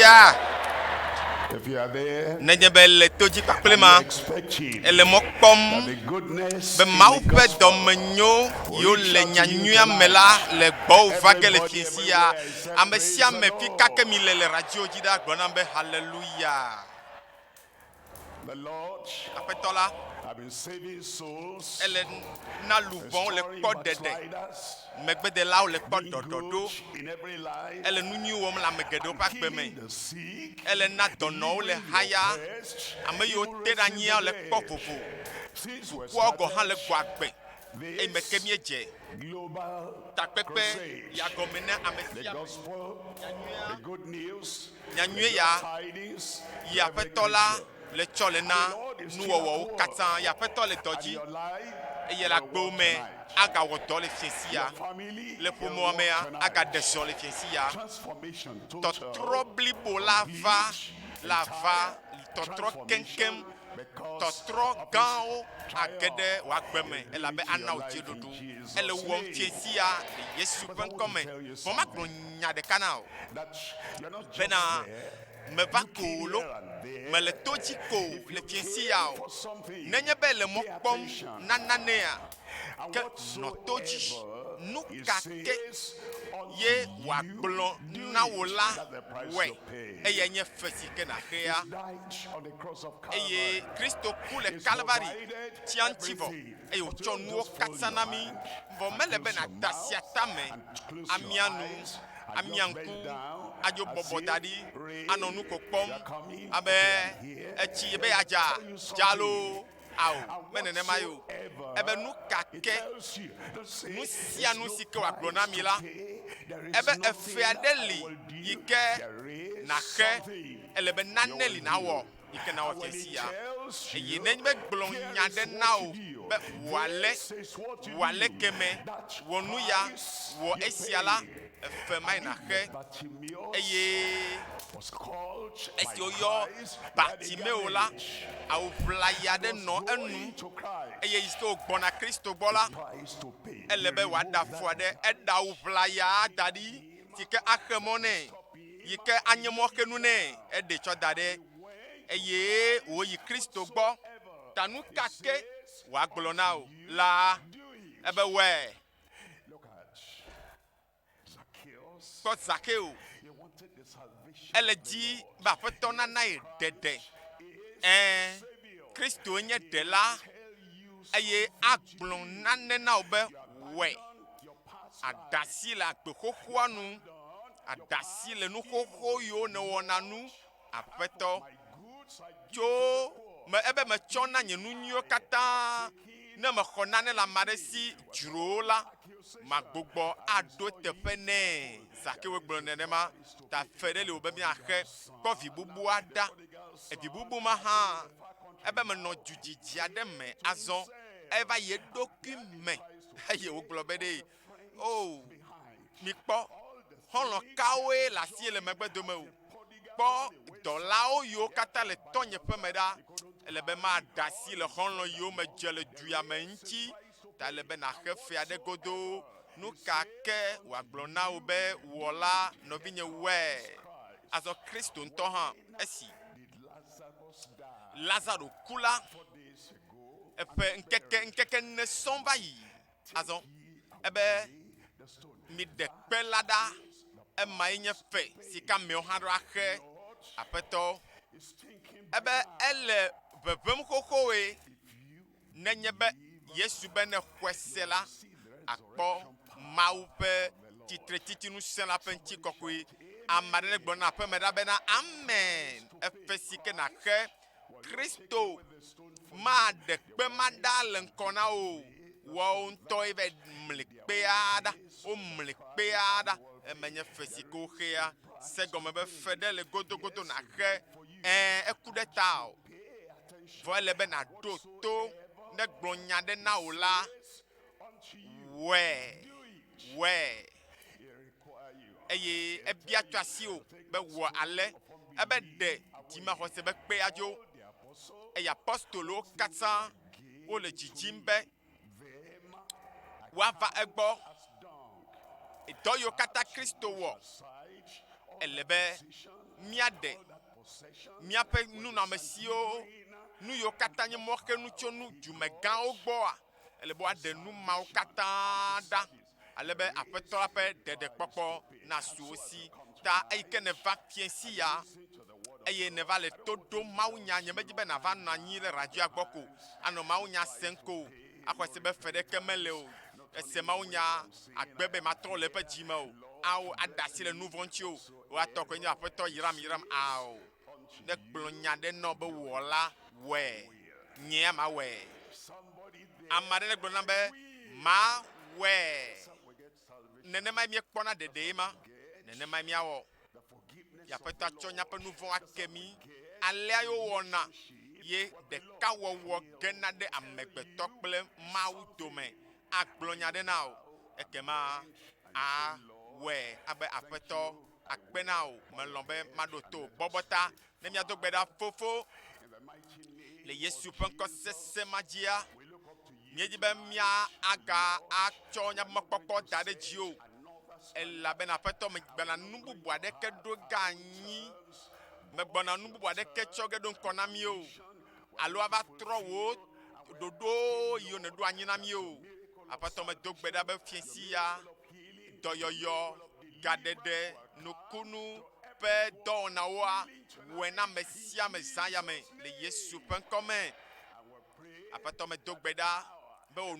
Alléluia. If you are there, Nenye toji paklema. Elle mo pom. Be mau pe domenyo yo le nyanyua mela le gbo vage le fiesia. Amesia me fika ke mi le radio jida gbonambe hallelujah. the Lord Apetola. have been saving souls, Elle na louvon le code de megbe de la le code dodo. in every life, Elle nous n'y wom la megedo pa healing peme. the sick, Elle na dono le haya. Ame yo te dania le popopo. since we Kwa go han le started gwagbe. E meke mi eje. global Takpepe crusade, ya gomena the amesia. gospel, the good news, Nyanyue ya tidings, ya petola le cholena nuwowo katan ya petole doji. your life, E ye la gbome aga wodo le fiesia. family, Le pomo amea aga deso le fiesia. transformation, Totro blibo la va totro kenkem totro gao agede wa gbeme ela be ana o Dziɖuɖu ele wo fiesia Yesu pen come mo ma kro nya de kana o that you're not just bena there, me va kolo me le toji ko le fiesia o nenye be le mo pom nananea ke no toji nu ka ke ye wa gblon na wola we eye nye fesi ke na hea died on the cross of eye Calvary. Kristo ku le Calvary tiantivo eye o chonuo katsanami vo mele be na dasia tame amianu amianku ajo bobodadi anonu kokpom abe echi be aja jalo awo menene mayo ebe nu kake nu sia nu sike wa glona mi la ebe efe adeli yike na he elebe naneli na wo yike na wo tesia eyi nenbe gblon nya de na o be wale keme wonu ya wo esiala efe mai na he eye Was called esi oyo Bartimeo la awuvla ya de no enu to Christ, eye isto gbona Kristo gbola price to pay. elebe wa da fo de eda awuvla ya dadi tike akhemone yike anyemo kenu ne ede cho dade eye wo yi Kristo gbo tanu kake wa gblona o la ebe we Look at Zacchaeus. ko Zakeo He wanted the salvation ele di ba feto na na dede Kristo nye de la eye agblon nane na obe we adasi la gbehohoanu adasi le nu hoho yo ne wonanu afeto jo me ebe me chona nye nu nyuo kata ne me xɔna ne la maresi dzro la magbogbo ado teƒe ne Zakewo gblɔ nenema ta fe ɖe le wo be miaxe kɔ vi bubu ada evi bubu ma hã ebe me nɔ dzudzidzi aɖe me azɔ eva ye ɖokui me eye wogblɔ be ɖe o mikpɔ xɔlɔ kawoe le asi le megbe dome o kpɔ dɔlawo yiwo katã le tɔnye ƒe me ɖa ele be ma da asi le xɔlɔ yiwo me dze le duya me ŋuti ta le be naxe fea ɖe godo nu ka ke wòagblɔ na wo be wɔla nɔvinye wɛ azɔ Kristo ŋutɔ hã esi Lazaro ku la eƒe ŋkeke ne sɔŋ va yi azɔ ebe mi de kpe la ɖa ema ye nye fe si ke amewo hã ɖo axe aƒetɔ ebe ele ʋeʋẽm xoxoe nenye be Yesu be ne xɔe se la akpɔ Mawu ƒe titretitinu se la ƒe ŋuti kɔkɔe ame aɖe gblɔ na aƒeme ɖa bena amen efe si ke naxe Kristo ma de kpe ma ɖa le ŋkɔ na wo woawo ŋutɔ eva mli kpea ɖa wo mli kpea ɖa emenye fe si ke woxea se gɔme be fe ɖe le godogodo naxe eku ɖe ta o vɔ ele be naɖo to ne gblɔ nya ɖe na wo la wɛ eye ebia tso asi o be wɔ ale ebe de dzimaxɔse be kpea dzo eye apɔstolowo katã wole dzidzim be woava egbɔ dɔ yiwo katã Kristo wɔ ele be miaɖe miaƒe nunɔamesiwo nu yiwo katã nye mɔxe nu tso nu dumegãwo gbɔa ele be woaɖe nu mawo katã ɖa ale be aƒetɔ la ƒe ɖeɖekpɔkpɔ nasu wo si ta eyi ke neva fiesi ya eye neva le to ɖom mawunya nyemedzi be nava nɔ anyi ɖe radioa gbɔ ko anɔ mawunya sem ko axɔ se be fe ɖeke mele o ese mawunya agbe be matrɔ le eƒe dzime o awo ada asi le nu vɔ̃ ŋuti o woatɔ koe nye aƒetɔ yiram ao ne gblɔ nya ɖe nɔ be wɔ la wɔe nye ma wɔe ame aɖe ne gblɔ na be ma wɔe nenema miekpɔna ɖeɖe ma nenema miawɔ aƒetɔ atsɔ miaƒe nu vɔ̃ ake mi alea yo wɔna ye ɖeka wɔwɔ gena ɖe amegbetɔ kple mawu dome agblɔ nya ɖe na o ekema awɔe abe aƒetɔ akpe na o melɔ̃ be maɖo to bɔbɔ ta ne miado gbe ɖa fofo le Yesu ƒe ŋkɔ sesẽ ma dzia míedzi be mía aga atsɔ miaƒe mɔkpɔkpɔ da ɖe dzi o elabena aƒetɔ megbena nu bubu aɖeke ɖo ga anyi megbɔna nu bubu aɖeke tsɔ ge ɖo ŋkɔ na mí o alo ava trɔ wo ɖoɖo yiwo ne ɖo anyi na mí o aƒetɔ medo gbe ɖa be fiesi ya dɔyɔyɔ gaɖeɖe nukunu ƒe dɔwɔnawoa wɔe na ame sia ame zã ya me le Yesu ƒe ŋkɔ me aƒetɔ medo gbe ɖa be wò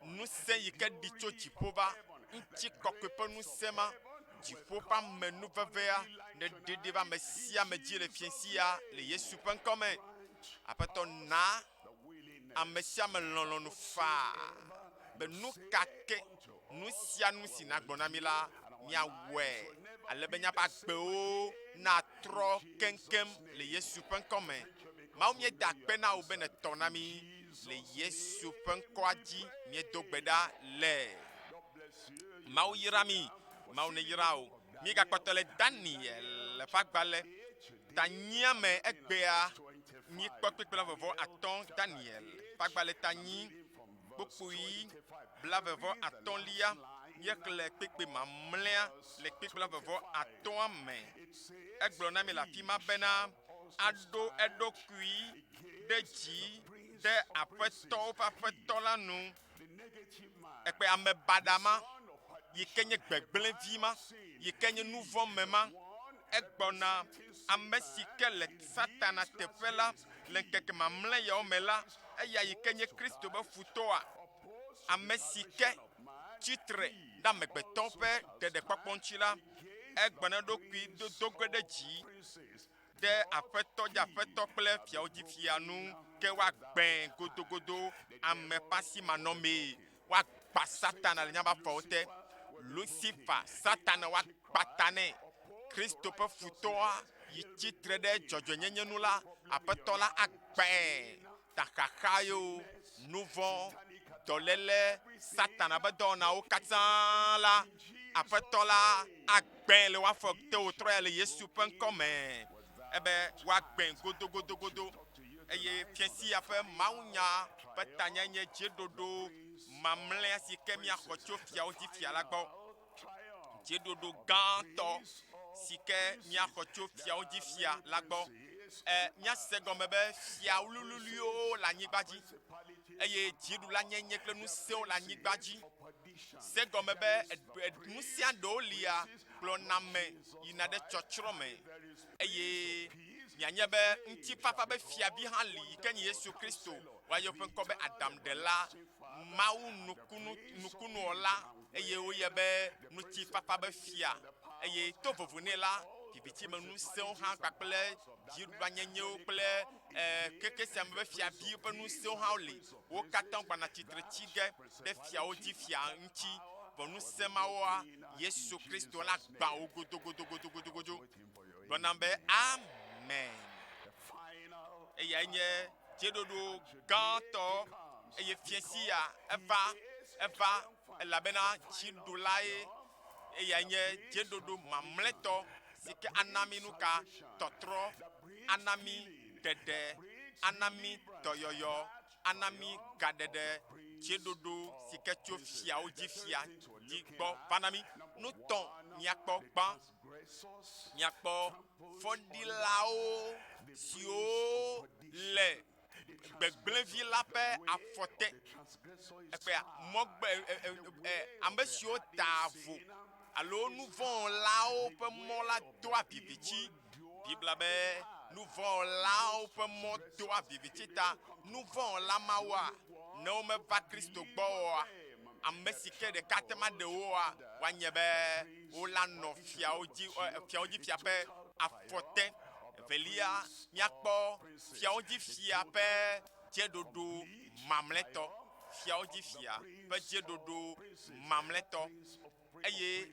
ŋusẽ yi ke ɖi tso dziƒo va ŋuti kɔkɔe ƒe ŋusẽ ma dziƒo ƒe ame nuvevea ne ɖeɖe va ame sia ame dzi le fiesi ya le Yesu ƒe ŋkɔ me aƒetɔ na ame sia ame lɔlɔ̃nu faa be nu kake nu sia nu si nagblɔ na mi la miawɔe ale be miaƒe agbewo natrɔ keŋkeŋ le Yesu ƒe ŋkɔ me mawu mieda akpe na wo be netɔ na mi le Yesu ƒe ŋkɔa dzi miedo gbe ɖa le mawu yra mi mawu ne yra o míegakpɔtɔ le Daniel ƒe agbalẽ tanyia me egbea míekpɔ kpekpe vɔvɔ atɔ̃ Daniel ƒe agbalẽ tanyi kpokpoe blavevɔ atɔ̃lia míexlẽ kpekpe mamlɛa le kpekpe vɔvɔ atɔ̃a me egblɔ na mi le afi ma bena aɖo eɖokui ɖe dzi ɖe aƒetɔwo ƒe aƒetɔ la nu ekpe ame baɖa ma yi ke nye gbegblẽvi ma yi ke nye nu vɔ̃ me ma egbɔna ame si ke le Satana teƒe la le ŋkeke mamlɛ yawo me la eya yi ke nye Kristo be futɔa ame si ke tsitre ɖe amegbetɔ ƒe ɖeɖekpɔkpɔ ŋuti la egbɔna eɖokui do ge ɖe dzi ɖe aƒetɔ dzi aƒetɔ kple fiawo dzi fia nu ke woagbẽ godogodo ame ƒe asimanɔmee woakpa Satana le miaƒe afɔwo te Lucifer Satana woakpata nɛ Kristo ƒe futɔa yi tsitre ɖe dzɔdzɔenyenye nu la aƒetɔ la agbẽ taxaxa yo nu vɔ̃ dɔléle Satana be dɔwɔnawo katã la aƒetɔ la agbẽ le woafɔ te wòtrɔ ya le Yesu ƒe ŋkɔ me ebe woagbẽ godogodogodo eye fiesi ya ƒe mawunya ƒe tanya nye dziɖuɖu mamlɛa si ke miaxɔ tso fiawo dzi fia la gbɔ dziɖuɖu gãtɔ si ke miaxɔ tso fiawo dzi fia la gbɔ miase gɔme be fia lululiwo le anyigba dzi eye dziɖuɖu la nyenye kple ŋusẽwo le anyigba dzi se gɔme be ŋusẽa ɖewo lia kplɔna ame yina ɖe tsɔtsrɔ̃ me eye mianye be ŋutifafa be fiavi hã li yi ke nye Yesu Kristo woayɔ ƒe ŋkɔ be Adamɖela Mawu nukunuwɔla eye woyɛ be ŋutifafa be fia eye to vovo nɛ la vivitime ŋusẽwo hã kpakple dziɖuɖua nyenyewo kple keke sia me be fiaviwo ƒe ŋusẽwo hã li wo katã gbana tsitre tsi ge ɖe fiawo dzi fia ŋuti vɔ ŋusẽ mawoa Yesu Kristo la gbã wo godogodogodogodo gblɔna be amen eyae nye dziɖuɖu gãtɔ eye fiesi ya eva elabena dziɖuɖu lae eyae nye dziɖuɖu mamlɛtɔ si ke ana mi nu ka tɔtrɔ ana mi ɖeɖe ana mi dɔyɔyɔ ana mi gaɖeɖe dziɖuɖu si ke tso fiawo dzi fia dzi gbɔ va na mi nutɔ miakpɔ gbã miakpɔ fɔɖilawo siwo le gbegblẽvi la ƒe afɔte ekpea mɔgbe ame siwo ta avo alo nuvɔ̃lawo ƒe mɔ la doa vivitsi bibla be nuvɔ̃lawo ƒe mɔ doa vivitsi ta nuvɔ̃la mawoa ne womeva Kristo gbɔ oa ame si ke ɖeka te ma ɖe woa woanye be wola nɔ fiawo dzi fia ƒe afɔte. Evelia miakpɔ fiawo dzi fia ƒe dziɖuɖu mamlɛtɔ, fiawo dzi fia ƒe dziɖuɖu mamlɛtɔ eye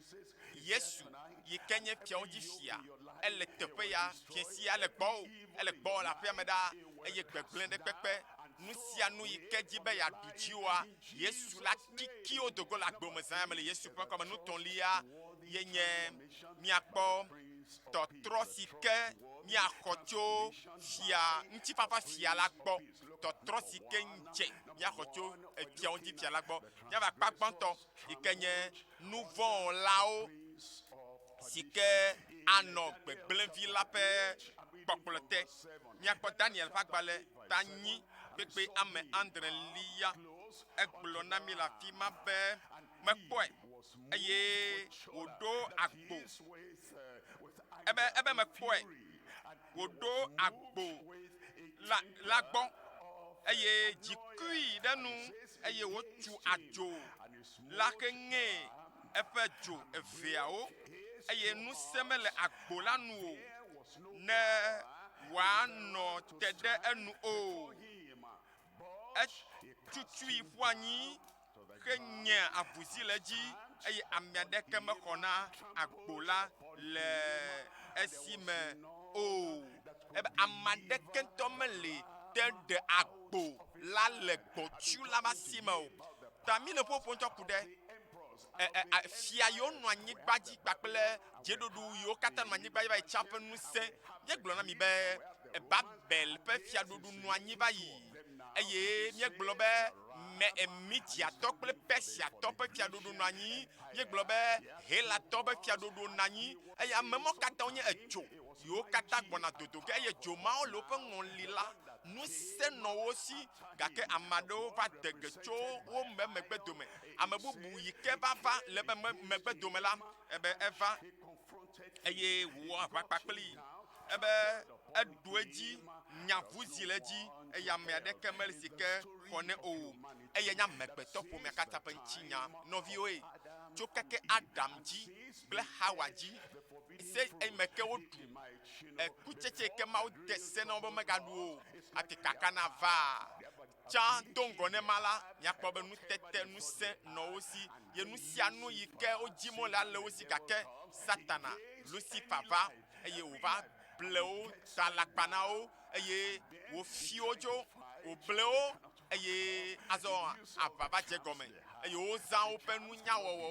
Yesu yi ke nye fiawo dzi fia ele teƒe ya fiesia ele gbɔ le aƒea me ɖa eye gbegblẽ ɖe kpekpe nu sia nu yi ke dzi be yeaɖu dzi woa Yesu la kikiwo dogo le agbome zã me le Yesu ƒe ŋkɔme. Nutɔ̃lia ye nye miakpɔ tɔtrɔ si ke miaxɔ tso fia ŋutifafa fia la gbɔ, tɔtrɔ si ke dze miaxɔ tso fiawo dzi fia la gbɔ. Miava akpa gbãtɔ yi ke nye nuvɔ̃lawo si ke anɔ gbegblẽvi la ƒe kpɔkplɔ te. Miakpɔ Daniel ƒe agbalẽ ta nyi kpekpe ame Enelia egblɔ na mi le afi ma be mekpɔe eye wòɖo agbo ebe mekpɔe wòɖo agbo la gbɔ eye dzikui ɖe nu eye wotu adzo la ke ŋe eƒe dzo eveawo eye ŋusẽ mele agbo la nu o ne wòanɔ te ɖe enu o. Etutui ƒu anyi ke nye avuzi le edzi eye ame aɖeke mexɔna agbo la le esime o. Ebe ame aɖeke ŋutɔ mele te ɖe agbo la le gbɔtsu la ƒe asime o. Ta mi le ƒoƒo ŋutɔ ku ɖe fia yiwo nɔ anyigba dzi kpakple dziɖuɖu yiwo katã nɔ anyigba dzi va yi tsã ƒe ŋusẽ. Míegblɔ na mi be Babel ƒe fiaɖuɖu nɔ anyi va yi eye míegblɔ be Midiatɔ kple Persiatɔ ƒe fiaɖuɖu nɔ anyi. Míegblɔ be Helatɔ ƒe fiaɖuɖu nɔ anyi eye ame mawo katã wonye edzo yiwo katã gbɔna dodo ge eye dzo mawo le woƒe ŋɔli la ŋusẽ nɔ wo si gake ame aɖewo va dege tso wo megbe dome. Ame bubu yi ke va le ebe megbe dome la ebe eva eye wò aʋakpa kpli ebe eɖu edzi nyavuzi le edzi eye ame aɖeke mele si ke xɔne o eye nya amegbetɔ ƒomea katã ƒe ŋutinya nɔviwoe tso keke Adam dzi kple Hawa dzi se eme ke woɖu kutsetse ke Mawu de se na wo be megaɖu o ati kaka na va tsã do ŋgɔ ne ma la miakpɔ be nutete ŋusẽ nɔ wo si ye nu sia nu yi ke wodzi mo la le wo si gake Satana Lucifer va eye wòva ble wo ta lakpa na wo eye wòfi wo dzo wòble wo eye azɔ aʋa va dze gɔme eye wozã woƒe nunyawɔwɔwo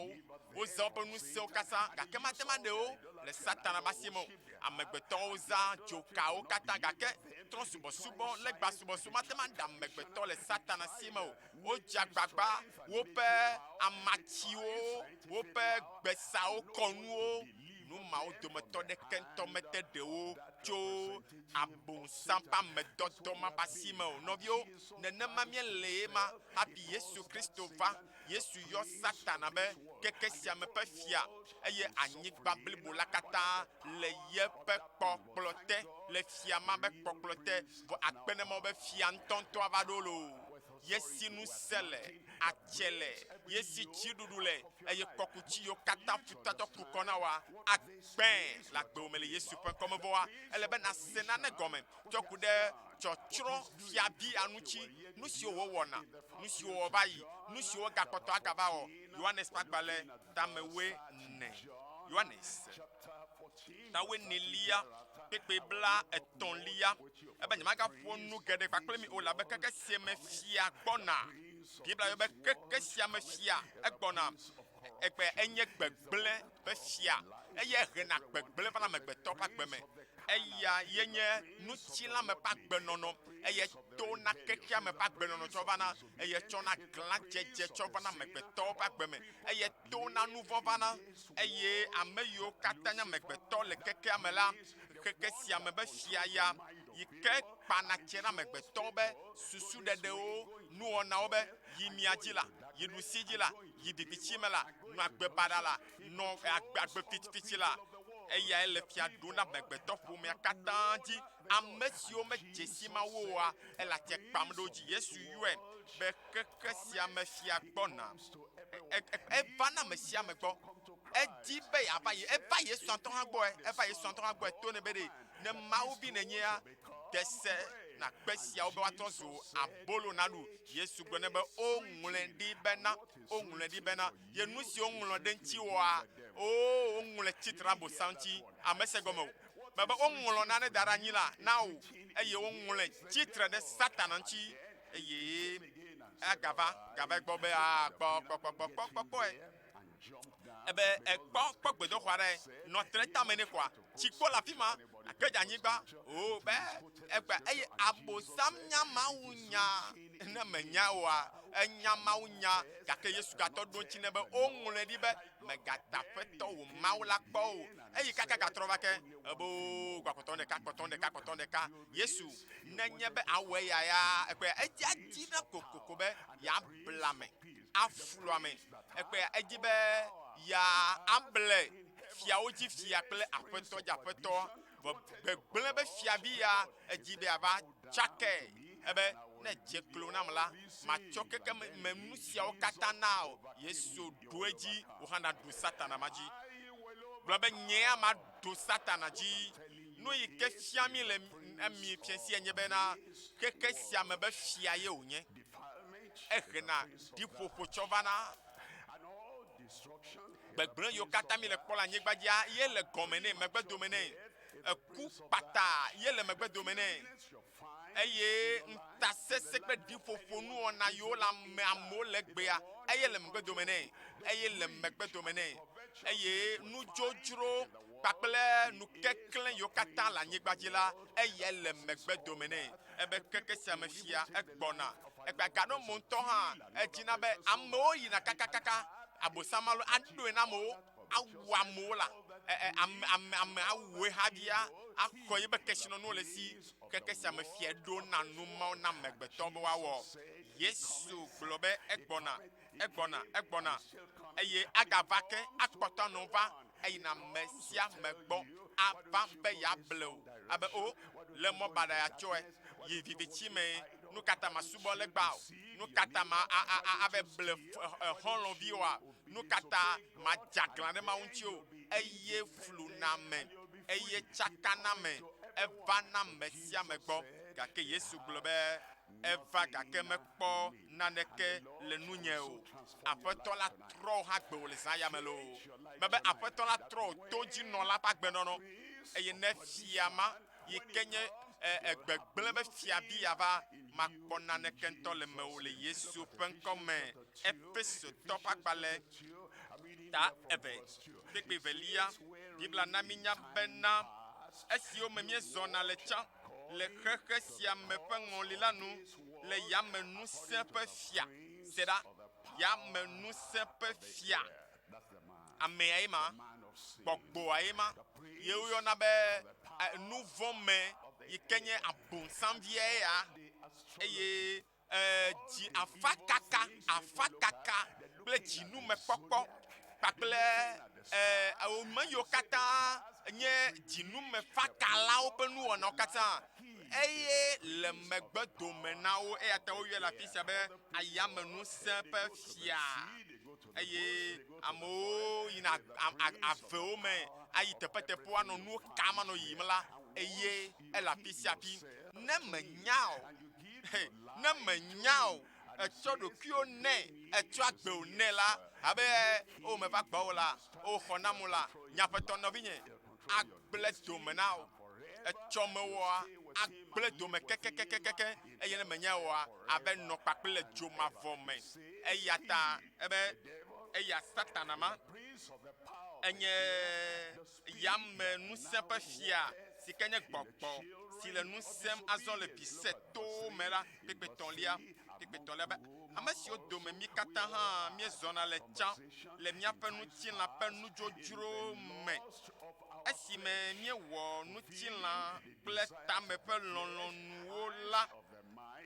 wozã woƒe ŋusẽwo katã gake mate ma ɖe wo le Satana ƒe asi me o. Amegbetɔwo zã dzokawo katã gake trɔ̃subɔsubɔ legba subɔsubɔ mate ma ɖe amegbetɔ le Satana si me o. Wodze agbagba woƒe amatsiwo woƒe gbesawo kɔnuwo nu mawo dometɔ ɖeke ŋutɔ mete ɖewo tso abosam ƒe amedɔdɔ ma ƒe asi me o. Nɔviwo nenema míele ma hafi Yesu Kristo va Yesu yɔ Satana be keke sia me ƒe fia eye anyigba blibo la katã le yeƒe kpɔkplɔ te le fia ma be kpɔkplɔ te vɔ akpenemawo be fia ŋutɔŋutɔ va ɖo lo. Yesi ŋusẽ le atse le yesi dziɖuɖu le eye kɔkutsi yiwo katã futatɔ ku kɔ na wa agbẽ le agbewo me le Yesu ƒe ŋkɔme vɔ wa ele be nase nane gɔme tsɔ ku ɖe tsɔtsrɔ̃ fiavi aŋutsi nu siwo wowɔna nu siwo wɔ va yi nu siwo gakpɔtɔ agava wɔ. Yohanes ƒe agbalẽ tamewoe ne Yohanes tawoe nelia kpekpe bla etɔ̃lia ebe nyemagaƒo nu geɖe kpakple mi o labe keke sia me fia gbɔna Bibla yɔ be keke sia me fia egbɔna ekpe enye gbegblẽ ƒe fia eye hena gbegble va na amegbetɔ ƒe agbe me eya yenye nutsila me ƒe agbenɔnɔ eye to na kekea me ƒe agbenɔnɔ tsɔ va na eye tsɔ na glã dzedze tsɔ va na amegbetɔwo ƒe agbe me eye to na nu vɔ va na eye ame yiwo katã nye amegbetɔ le kekea me la keke sia me be fiaya yi ke kpana tse na amegbetɔwo be susu ɖeɖewo nuwɔnawo be yi mia dzi la yi ɖusi dzi la yi vivitsi me la nɔ agbe baɖa la nɔ agbe fitfitsi la eya ele fia ɖo na amegbetɔ ƒomea katã dzi ame siwo me dzesi ma woa ele atia kpam ɖo dzi Yesu yɔe be keke sia me fia gbɔna eva na ame sia me gbɔ edi be yava yi eva Yesu ŋutɔ hã gbɔe to ne be ɖe ne Mawu vi nenyea dese na kpe siawo be woatrɔ zu abolo na ɖu Yesu gblɔ ne be woŋlɔe ɖi bena ye nu si woŋlɔ ɖe ŋuti wɔa woŋlɔe tsitre abosam ŋuti ame se gɔme o be woŋlɔ nane da ɖe anyi la na wo eye woŋlɔe tsitre ɖe Satana ŋuti eye agava gbɔ be kpɔkpɔkpɔe ebe kpɔ gbedoxɔ aɖe nɔ tre tame ne koa tsikpo le afi ma ake dze anyigba o be egbe eye abosam nya Mawu nya ne menya oa enya Mawu nya gake Yesu gatɔ ɖo ŋuti ne be woŋlɔe ɖi be megata ƒetɔ wò Mawu la kpɔ o eye kaka gatrɔ va ke ebo kpɔtɔ ɖeka Yesu nenye be awɔe ya ekpe edzi adzi na kokoko be ya bla me aflu ame ekpe edzi be ya able fiawo dzi fia kple aƒetɔ dzi aƒetɔ gbegble be fiavi ya edzi be ava tsake ebe ne dze klo nam la matsɔ keke me nu siawo katã na o Yesu ɖo edzi wohana ɖo Satana ma dzi gblɔ be nyea ma ɖo Satana dzi nu yi ke fia mi le emi fiesi nye bena keke sia me be fia ye wònye ehena ɖiƒoƒo tsɔ va na gbegble yiwo katã mi le kpɔ le anyigba dzia ye le gɔme nɛ megbedome nɛ eku kpata ye le megbedome nɛ eye ntasese kple ɖiƒoƒo nuwɔna yiwo le amewo le gbea eye le megbedome nɛ eye nudzodzro kpakple nukekle yiwo katã le anyigba dzi la eye le megbedome nɛ ebe keke sia me fia egbɔna egbe gaɖo mo ŋutɔ hã edzina be amewo yina kakakaka abosama lo aɖoe na amewo awu amewo la ame awue havia akɔ yi be kesinɔnuwo le si keke sia me fia ɖo na numawo na amegbetɔ be woawɔ Yesu gblɔ be egbɔna eye agava ke akpɔtɔ no va eyina ame sia me gbɔ ava be yable o abe o le mɔ baɖa ya tsɔe yi vivitsi me nu katã ma subɔ le gbã o nu katã ma ave ble xɔlɔviwoa nu katã ma dzaglã ɖe Mawu ŋuti o eye flu na me eye tsaka na me eva na me sia me gbɔ gake Yesu gblɔ be eva gake mekpɔ naneke le nunye o aƒetɔ la trɔ hã gbe wòle zã ya me lo mebe aƒetɔ la trɔ to dzi nɔ la ƒe agbenɔnɔ eye ne fia ma yi ke nye gbegble be fiavi yava makpɔ naneke ŋutɔ le mewò le Yesu ƒe ŋkɔ me Efesotɔ ƒe agbalẽ ta 2:8 Bibla na mi nya bena esiwo me miezɔna le tsã le xexe sia me ƒe ŋɔli la nu le yame ŋusẽ ƒe fia seda yame ŋusẽ ƒe fia amea ye ma gbɔgbɔa ye ma ye woyɔna be nu vɔ me yi ke nye abonsamvia ya eye dzi afakaka kple dzinume kpɔkpɔ kpakple ame yiwo katã nye dzinume fakalawo ƒe nuwɔnawo katã eye le megbedome na wo eya ta woyɔe le afi sia be ayame ŋusẽ ƒe fia eye amewo yina avewo me ayi teƒeteƒewo anɔ nuwo kam anɔ yiyim la eye ele afi sia afi ne menya o etsɔ ɖokuiwo nɛ etsɔ agbewo nɛ la abe o meva gbɔwo la o xɔ nam la nyaƒetɔ nɔvinye agble dome na o etsɔ mewɔa agble dome kekekekeke eye ne menya wɔa abe nɔ kpakple le dzomavɔ me eya ta ebe eya Satana ma enye yame nusẽ ƒe fia si ke nye gbɔgbɔ si le nu sem azɔ le bise to me la kpekpetɔlia be ame siwo dome mi katã hã miezɔna le tsã le míaƒe nutilã ƒe nudzodzro me esime miewɔ nutilã kple tame ƒe lɔlɔ̃nuwo la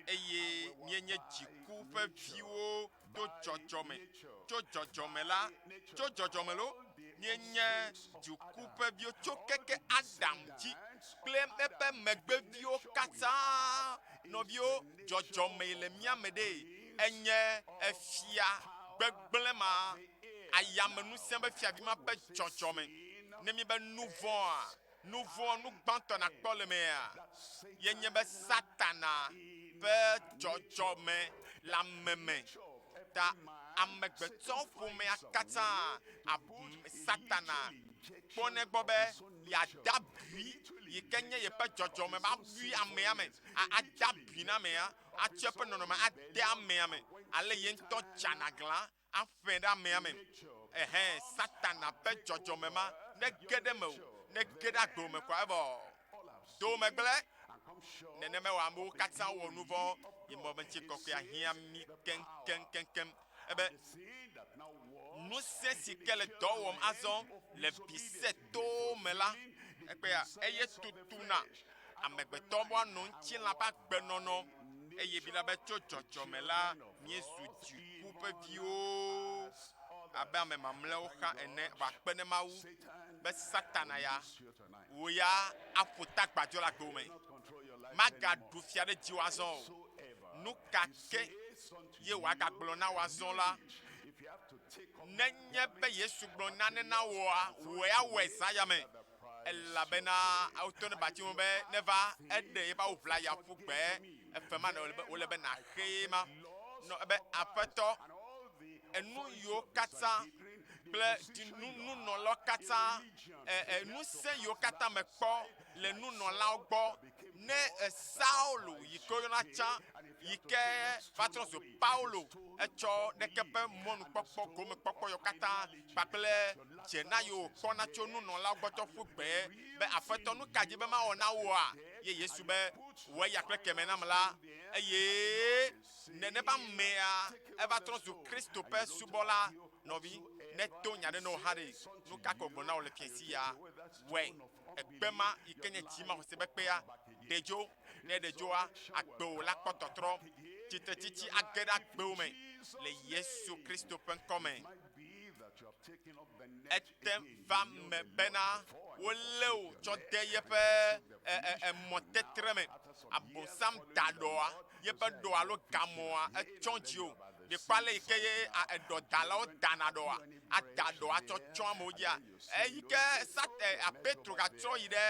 eye mienye dziku ƒe viwo to dzɔdzɔme tso dzɔdzɔme la tso dzɔdzɔme lo mienye dziku ƒe viwo tso keke Adam dzi kple eƒe megbeviwo katã nɔviwo dzɔdzɔme le miame ɖe enye efia gbegblẽ ma ayamenusẽ be fiavi ma ƒe dzɔdzɔme ne mi be nu gbãtɔ nakpɔ le mea yenye be Satana ƒe dzɔdzɔme le ame me ta amegbetɔ ƒomea katã Satana kpɔnɛ gbɔ be yeada bui yi ke nye yeƒe dzɔdzɔme ba bui amea me ada bui na amea atsɔ eƒe nɔnɔme ade amea me ale ye ŋutɔ dzana glã aƒẽ ɖe amea me Satana ƒe dzɔdzɔme ma ne ge ɖe me o ne ge ɖe agbo me kɔ evɔ do megblẽ nenema wɔ amewo katã wɔ nu vɔ yi mɔ be ŋutikɔkɔe ahiã mi keŋkeŋkeŋkeŋ ebe nusẽ si ke le dɔ wɔm azɔ le bise to me la ekpea eye tutuna amegbetɔ bo anɔ ŋutilã ƒe agbenɔnɔ eye bi la be tso dzɔdzɔme la miezu dziku ƒe viwo abe ame mamlɛwo xa ene woakpe ne Mawu be Satana ya wo ya aƒo tagbadzɔ le agbo me magaɖu fia ɖe dziwò azɔ o nu kake ye wòagagblɔ na wò azɔ la nenye be Yesu gblɔ nane na wòa wòe awɔe zã yame elabena woto ne bati mo be neva eɖe yeƒe awu ʋlaya ƒu gbe efe ma wòle be naxee ma nɔ ebe aƒetɔ enu yiwo katã kple nunɔlawo katã nusẽ yiwo katã me kpɔ le nunɔlawo gbɔ ne Saulo yi ke yɔna tsã yi ke va trɔ zu Paulo etsɔ ɖeke ƒe mɔnukpɔkpɔ gomekpɔkpɔ yiwo katã kpakple dzena yiwo kpɔna tso nunɔlawo gbɔ tɔ ƒu gbe be aƒetɔ nu ka dzi be mawɔ na wòa ye Yesu be wòe ya kple keme nam la eye nene be amea eva trɔ zu Kristo ƒe subɔla nɔvi ne to nya ɖe ne wò hã ɖe nu ka ke wògblɔ na wò le fiesi ya wɔe egbe ma yi ke nye dzima xɔse be kpea ɖedzo ne ɖedzoa agbewo la kpɔ tɔtrɔ tsitretsitsi age ɖe agbewo me le Yesu Kristo ƒe ŋkɔ me ete va me bena wolé wo tsɔ de yeƒe mɔtetre me abosam da ɖɔa yeƒe ɖɔ alo gamɔa etsɔ dzi o ɖekɔ ale yi ke ye eɖɔdalawo dana ɖɔa ada ɖɔa tsɔ tsɔ amewo dzia eyi ke Petro gatrɔ yi ɖe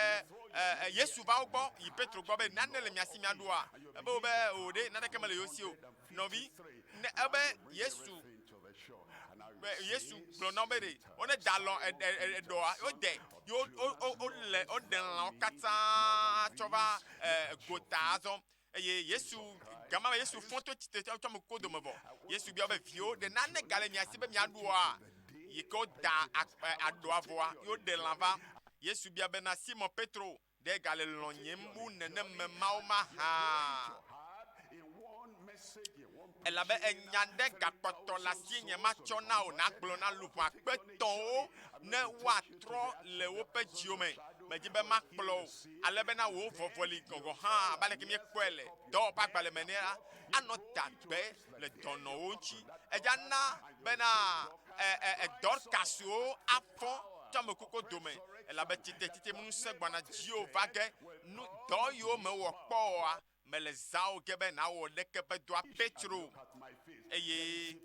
Yesu va wo gbɔ yi Petro gbɔ be nane le mia si mia ɖoa ebe wo be o ɖe naneke mele yewo si o nɔvi ne ebe Yesu gblɔ na wo be ɖe wone da lɔ eɖɔa wode wole lãwo katã tsɔ va gota azɔ eye Yesu gama be Yesu fɔ̃ to tsitre tsɔ me ko dome vɔ Yesu bia be viwo ɖe nane gale mia si be mia ɖoa yi ke woda aɖɔa vɔa woɖe lã va Yesu bia bena Simon Petro ɖe gale lɔnyem wu neneme mawo ma hã elabe enya ɖe gakpɔtɔ le asi nye ma tsɔ na o nagblɔ na luʋɔ akpetɔwo ne woatrɔ le woƒe dziwo me medzi be makplɔ o ale bena wò vɔvɔli gɔgɔ hã abe aleke miekpɔe le dɔwɔƒe agbalẽ me nea anɔ dagbe le dɔnɔwo ŋuti edza na bena Dorcaswo afɔ tso amekuku dome elabe tite ŋusẽ gbɔna dziwo va ge nu dɔ yiwo mewɔ kpɔ oa mele zãwo ge be nawɔ ɖeke be doa Petro eye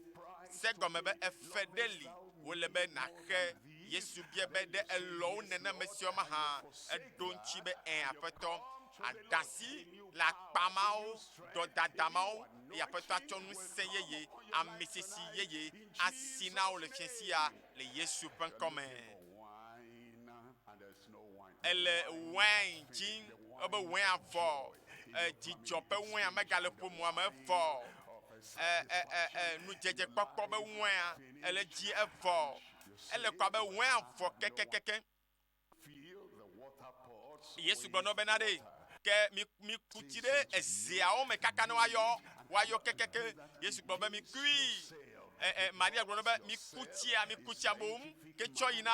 segɔme be efe ɖe li wole be naxe Yesu bia be ɖe elɔwo neneme siwo ma hã eɖo ŋuti be aƒetɔ adasi le akpamawo dɔdadamawo eye aƒetɔ atsɔ ŋusẽ yeye amisisi yeye asi na wo le fiesi ya le Yesu ƒe ŋkɔ me ele wain dzi ebe wain avɔ dzidzɔ ƒe wain megale ƒomoa me evɔ nudzedze kpɔkpɔ be wain ele dzi evɔ ele kwa be wen fo kekekeke Fill the water pots Yesu gbono benade ke mi kutire eziawo me kaka no wayo kekeke Yesu gbo be mi kui Maria gbono be mi kutia bom ke choyina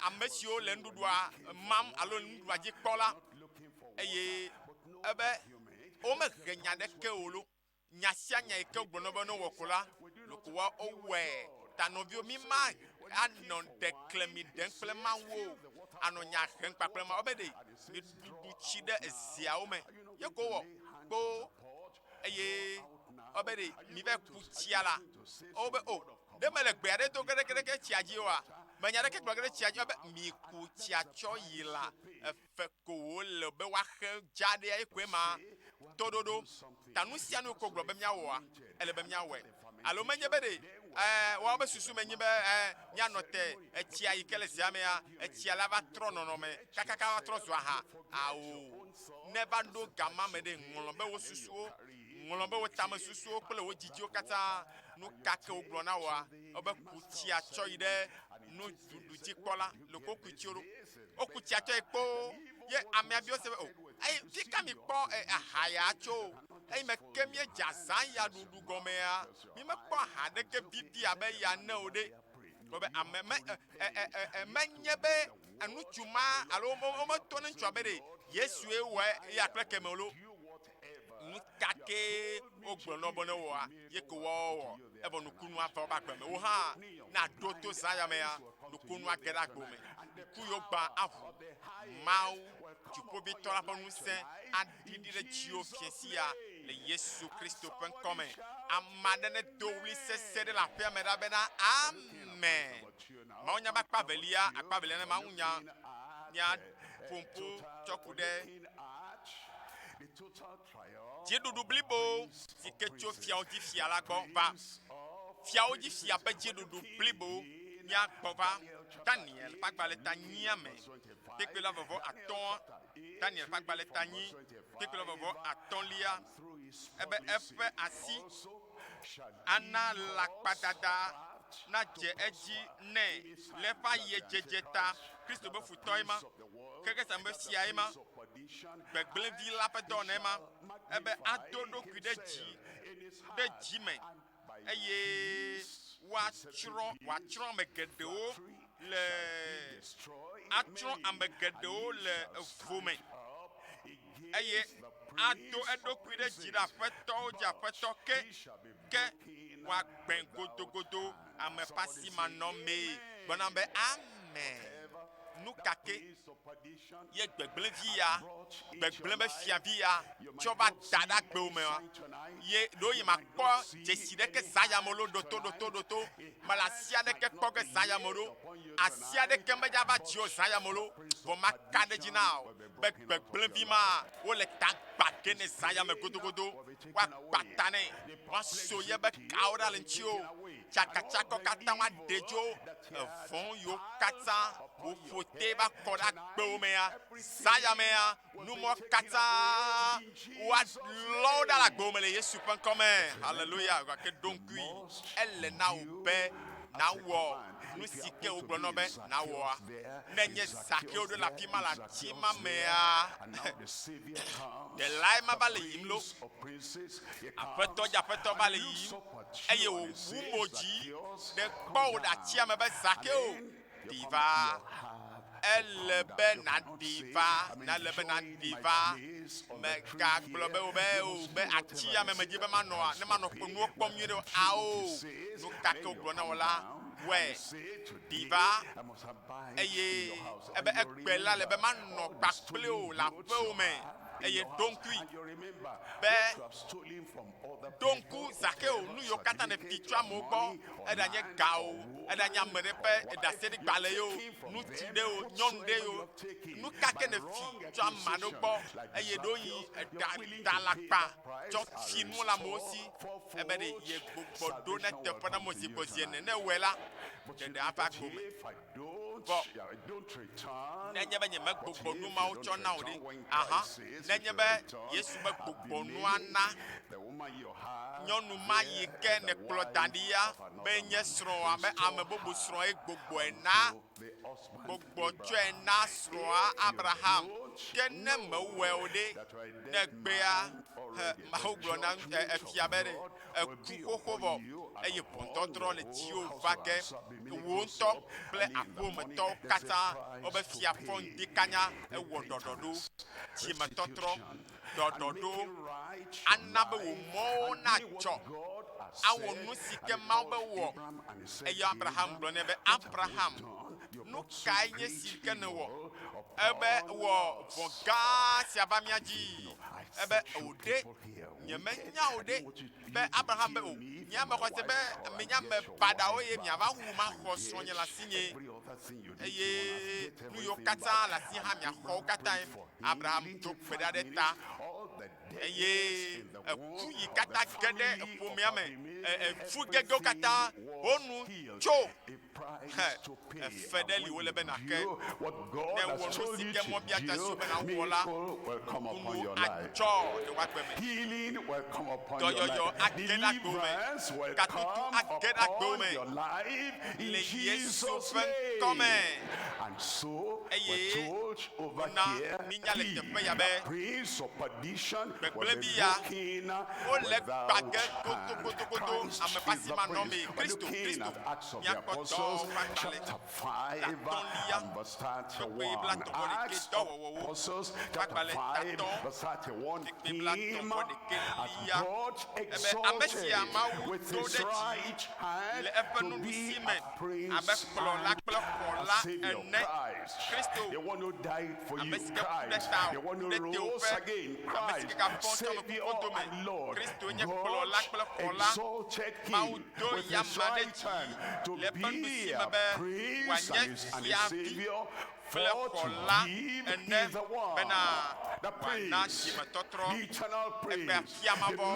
amesio le ndudua mam alo ndudua ji kola eye ebe o me genya de ke olo nyasia nya ke gbono be no wokola lokowa owe tanovio mi ma anon de klemi den klema wo anonya hen paklema obede mi du chi de eziawo me ye ko wo bo eye obede mi be kutia la obe de mele gbe ade to kere chiaji wa manya de ke gbogere chiaji obe mi kutia cho yila efe ko wo le be wa he jade e kwema tododo tanusia no ko gbo be mia wo a ele be mia we alo menye bede wa be susu menye be nya note echia yikele siame ya echia lava trono no me kakaka wa tro so ha awo never do gama me de ngolombe wo susu ngolombe wo tama susu pele wo jiji o kata no kake o glona wa obe kutia choide no dudu ti kola lo ko kutioro o kutia cho epo ye amia bi o se ai fika mi po ahaya cho ai me kemie jazan ya dudu gomea mi me po ha de ke bibi abe ya na ode obe ameme menye be anu chuma alo mo to ne nchwa be de Yesu ewe ya kleke molo Ŋkeke ogbono bono wa yeko wo ebo nukunu afa ba gbe me wo ha na doto sayame ya nukunu agera gbome ku yo gba afu mau tipo bi tola ponu se adidi de chio fiesia le Yesu Christo pen come amade ne dowli se de la paix me da bena amen ma onya ba kpavelia akpavelia ne ma unya nya pompo chokude Dziɖuɖu blibo si ke tso fiawo di fia la gbɔ va fiawo di fia be dziɖuɖu blibo nya gbɔ va Daniel ƒe agbalẽ ta nyia me tekpe la vɔvɔ atɔ̃ Daniel ƒe agbalẽ ta nyi tekpe la vɔvɔ atɔ̃lia ebe eƒe asi ana lakpadada na dze edzi ne le ƒe ayedzedze ta Kristo be futɔ ma keke sa be fia ye ma gbegblẽvi la ƒe dɔ ne ma ebe ado ɖokui ɖe dzi me eye woatsrɔ̃ ame geɖewo le atsrɔ̃ ame geɖewo le evo me eye ado eɖokui ɖe dzi ɖe aƒetɔwo dzi aƒetɔ ke woagbẽ godogodo ame ƒe asimanɔmee gbɔna be amen nukake ye gbegblẽvi ya gbegblẽ be fiavi ya tsɔ va da ɖe agbewo me wa ye ɖo yi ma kpɔ dzesi ɖeke zayamolo ɖoto mele asi aɖeke kpɔ ke zayamolo asi aɖeke medza va dzi o zayamolo vɔ ma ka ɖe dzi na o be gbegblẽvi ma wole ta gbage ne zayame godogodo woagbata ne woaso ye be kawo ɖa le ŋuti o tsakatsakɔ katã woaɖe dzo evɔ yiwo katã woƒote va kɔ ɖe agbewo me ya zayame ya numɔ katã woalɔ ɖe agbewo me le Yesu ƒe ŋkɔme haleluya gake donkui ele na wo be nawɔ nu si ke wo gblɔ nɔ be nawɔa ne nye zakewo ɖo le afi ma le ati ma mea delae ma va le yim lo aƒetɔ dzi aƒetɔ va le yim eye wòwu mo dzi ɖe kpɔ wo ɖe atia me be zakewo diva ele be na diva megagblɔ be wo be ati ya me medzi be manɔa ne manɔ nuwo kpɔm nyuie ɖe ao nu kake wo gblɔ na wo la wɛ diva eye ebe egbe la le be manɔ kpakple o le aƒewo me eye donkui be donku zakeo nu yiwo katã ne fi tso amewo gbɔ eɖanye gawo eɖanye ame ɖe ƒe eɖaseɖigbalẽ yewo ŋutsu ɖe wo nyɔnu ɖe yo nu kake ne fi tso ame aɖewo gbɔ eye ɖewo yi dalakpa tsɔ fi nu le amewo si ebe ɖe ye gbogbo ɖo ne teƒe ne mozibozi ene ne wɔe la ɖeɖe ava gome don't return. Nenye be nye me gbogbo nu ma wo cho na wo de. Aha. Nenye be Yesu be gbogbo nu ana. The woman you had, Nyɔnu ma yi ke ne kplɔ da ɖi ya be nye srɔ̃a be ame bubu srɔ̃ ye gbogbo ena gbogbo tsɔ ena srɔ̃a Abraham ke ne mewɔe o ɖe ne gbea Mawu gblɔ na efia be ɖe eku xoxo vɔ eye ʋɔtɔtrɔ le dziwò va ge wò ŋutɔ kple aƒometɔwo katã wobe fia fɔ ŋdi kanya ewɔ ɖɔɖɔɖo dzimetɔtrɔ ɖɔɖɔɖo ana be wò mɔwo natsɔ awɔ nu si ke Mawu be wɔ eye Abraham gblɔ nɛ be Abraham nu kae nye si ke ne wɔ ebe wɔ vɔ gã sia va mía dzi ebe o ɖe nyemenya o ɖe be Abraham be o nyame xɔ se be menyame baɖawo ye miava wu maxɔ srɔ̃nye le asi nye eye nu yiwo katã le asi hã miaxɔwo katã Abraham tso kpe ɖa ɖe ta eye eku yi katã ge ɖe eƒomea me efu gegewo katã wonu tso efe ɖe li wole be nake ne wɔ nu si ke mɔ bia ta si be na wɔ la ŋu atsɔ le woagbe me dɔyɔyɔ age ɖe agbewo me katutu age ɖe agbewo me le Yesu ƒe ŋkɔ me eye wona minya le teƒe ya be gbegblẽ bi ya wole gbage kotokotokoto ame ƒe asi ma nɔ me Kristo miakpɔ dɔ ƒe agbalẽ tatɔlia kpekpe blatɔ̃ ɖeke dɔwɔwɔwo ƒe agbalẽ tatɔ̃ kpekpe blatɔ̃ ɖeke lia ebe ame sia Mawu do ɖe dzi le eƒe nuɖusi me abe kplɔla kple xɔla ene Kristo ame si ke ku ɖe ta ɖe tewoƒe ame si ke gafɔ tsɔ me kuku dome Kristo nye kplɔla kple xɔla Mawu do yama ɖe dzi le eƒe nuɖusi me be wòanye fiavi kple xɔla ene bena wòana dzimetɔtrɔ egbe fiamavɔ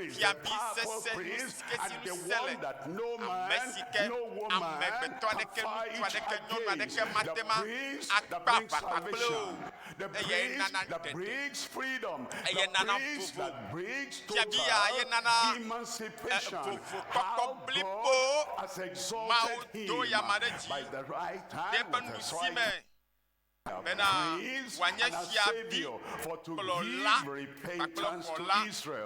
fiabi sese nusikesi nusele ame si ke amegbetɔ aɖeke ŋutsu aɖeke nyɔnu aɖeke matema akpa aʋakpa kple o eye nana ɖeɖe eye nana vovo fiabi ya ye nana vovo kɔkɔ blibo Mawu do yama ɖe dzi ɖe eƒe nuɖusi me bena wòanye fiavi kplɔla kpakple xɔla